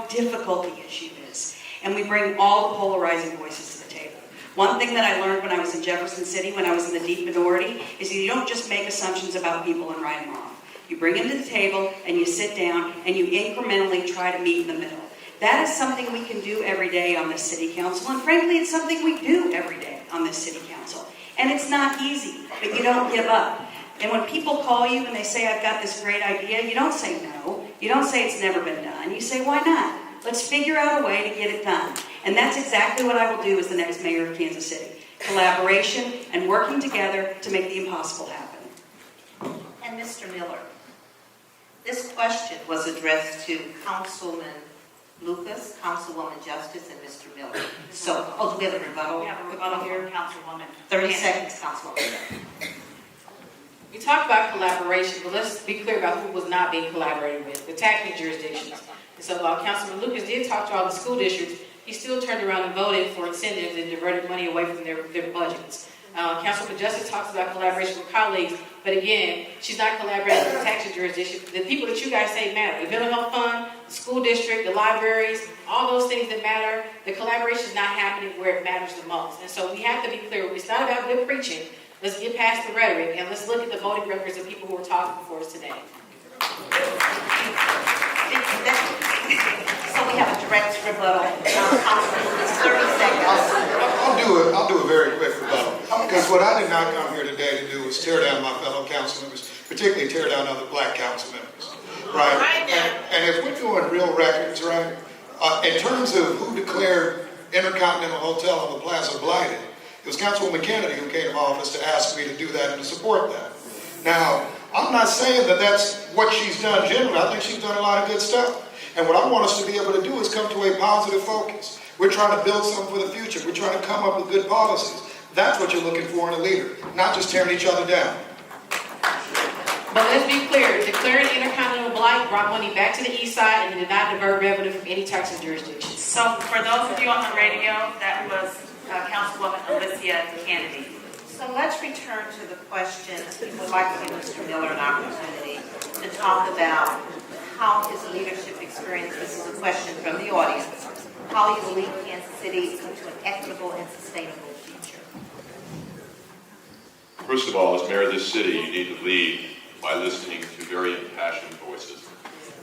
difficult the issue is, and we bring all the polarizing voices to the table. One thing that I learned when I was in Jefferson City, when I was in the deep minority, is that you don't just make assumptions about people and write them off. You bring them to the table, and you sit down, and you incrementally try to meet in the middle. That is something we can do every day on this city council, and frankly, it's something we do every day on this city council. And it's not easy, but you don't give up. And when people call you and they say, I've got this great idea, you don't say no. You don't say it's never been done. You say, why not? Let's figure out a way to get it done. And that's exactly what I will do as the next mayor of Kansas City. Collaboration and working together to make the impossible happen. And Mr. Miller, this question was addressed to Councilman Lucas, Councilwoman Justice, and Mr. Miller. So, do we have a rebuttal? We have a rebuttal here, Councilwoman. 30 seconds, Councilwoman. We talked about collaboration, but let's be clear about who was not being collaborated with, the taxing jurisdictions. And so while Councilman Lucas did talk to all the school districts, he still turned around and voted for incentives and diverted money away from their budgets. Councilwoman Justice talks about collaboration with colleagues, but again, she's not collaborating with the taxing jurisdiction. The people that you guys say matter, the mental health fund, the school district, the libraries, all those things that matter, the collaboration is not happening where it matters the most. And so we have to be clear, it's not about good preaching. Let's get past the rhetoric and let's look at the voting records of people who are talking before us today. So we have a direct rebuttal. Councilman Lucas, 30 seconds. I'll do a very quick rebuttal. Because what I did not come here today to do was tear down my fellow council members, particularly tear down other black council members. Right? And if we're doing real records, right, in terms of who declared Intercontinental Hotel on the Plaza blighted, it was Councilwoman Kennedy who came to office to ask me to do that and to support that. Now, I'm not saying that that's what she's done generally. I think she's done a lot of good stuff. And what I want us to be able to do is come to a positive focus. We're trying to build something for the future. We're trying to come up with good policies. That's what you're looking for in a leader, not just tearing each other down. But let's be clear, declaring Intercontinental blight brought money back to the east side and did not divert revenue from any taxing jurisdiction. So for those of you on the radio, that was Councilwoman Alicia Kennedy. So let's return to the question. We would like to give Mr. Miller an opportunity to talk about how his leadership experience, this is a question from the audience, how he will lead Kansas City into an equitable and sustainable future. First of all, as mayor of this city, you need to lead by listening to very impassioned voices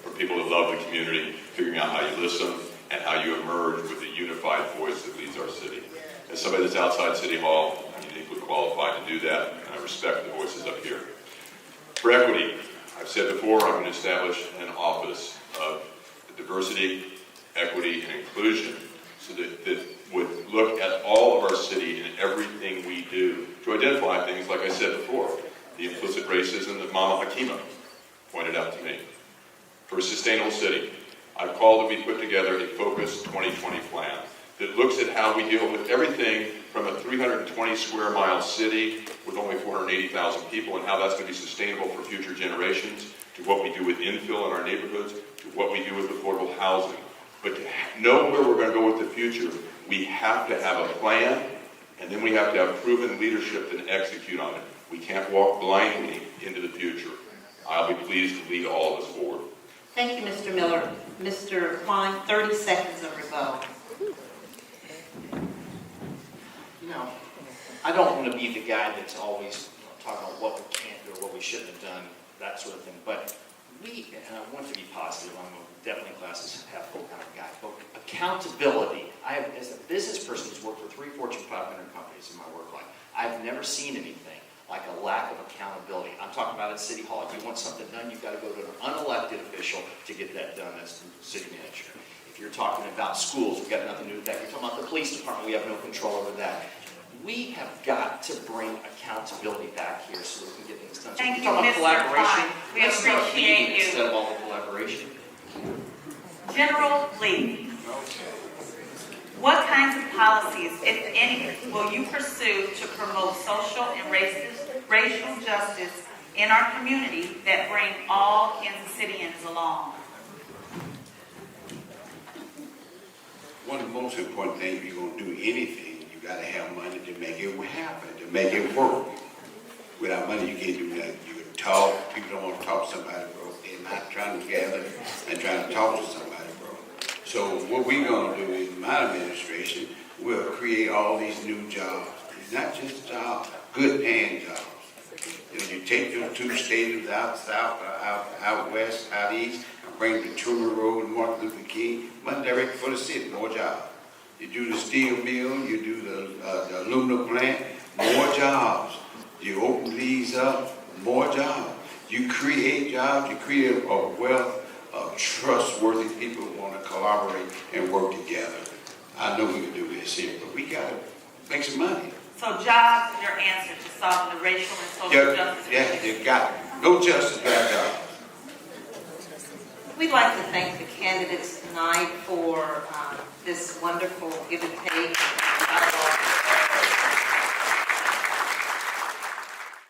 from people that love the community, figuring out how you listen and how you emerge with a unified voice that leads our city. As somebody that's outside City Hall, I'm uniquely qualified to do that, and I respect the voices up here. For equity, I've said before, I'm going to establish an office of diversity, equity, and inclusion so that would look at all of our city and everything we do to identify things, like I said before, the implicit racism that Mama Hakima pointed out to me. For a sustainable city, I've called to be put together a focused 2020 plan that looks at how we deal with everything from a 320 square mile city with only 480,000 people and how that's going to be sustainable for future generations, to what we do with infill in our neighborhoods, to what we do with affordable housing. But to know where we're going to go with the future, we have to have a plan, and then we have to have proven leadership and execute on it. We can't walk blindly into the future. I'll be pleased to lead all of us forward. Thank you, Mr. Miller. Mr. Klein, 30 seconds of rebuttal. You know, I don't want to be the guy that's always talking about what we can't do or what we shouldn't have done, that sort of thing. But and I want to be positive, I'm definitely a glasses half full kind of guy, but accountability, as a business person, companies in my work life. I've never seen anything like a lack of accountability. I'm talking about at City Hall. If you want something done, you've got to go to an unelected official to get that done. That's the city manager. If you're talking about schools, we've got nothing to do with that. You're talking about the police department, we have no control over that. We have got to bring accountability back here so we can get things done. So Thank if you, you're talking about Mr. collaboration, Klein. We let's start appreciate meeting you. instead of all the collaboration. General Lee, what kinds of policies, if any, will you pursue to promote social and racial justice in our community that bring all Kansas Cityans along? One of the most important things, if you're gonna do anything, you gotta have money to make it happen, to make it work. Without money, you can't do nothing. You can talk, people don't wanna talk to somebody, bro. They're not trying to gather and trying to talk to somebody, bro. So what we're gonna do in my administration, we'll create all these new jobs. Not just jobs, good paying jobs. You know, you take those two stadiums out south, out west, out east, and bring the Truman Road and Martin Luther King, money direct for the city, more jobs. You do the steel mill, you do the aluminum plant, more jobs. You open these up, more jobs. You create jobs, you create a wealth of trustworthy people who want to collaborate and work together. I know we can do this here, but we got to make some money. So jobs is your answer to solving the racial and social justice Yeah, issues. you got it. No justice, bad jobs. We'd like to thank the candidates tonight for this wonderful give and take.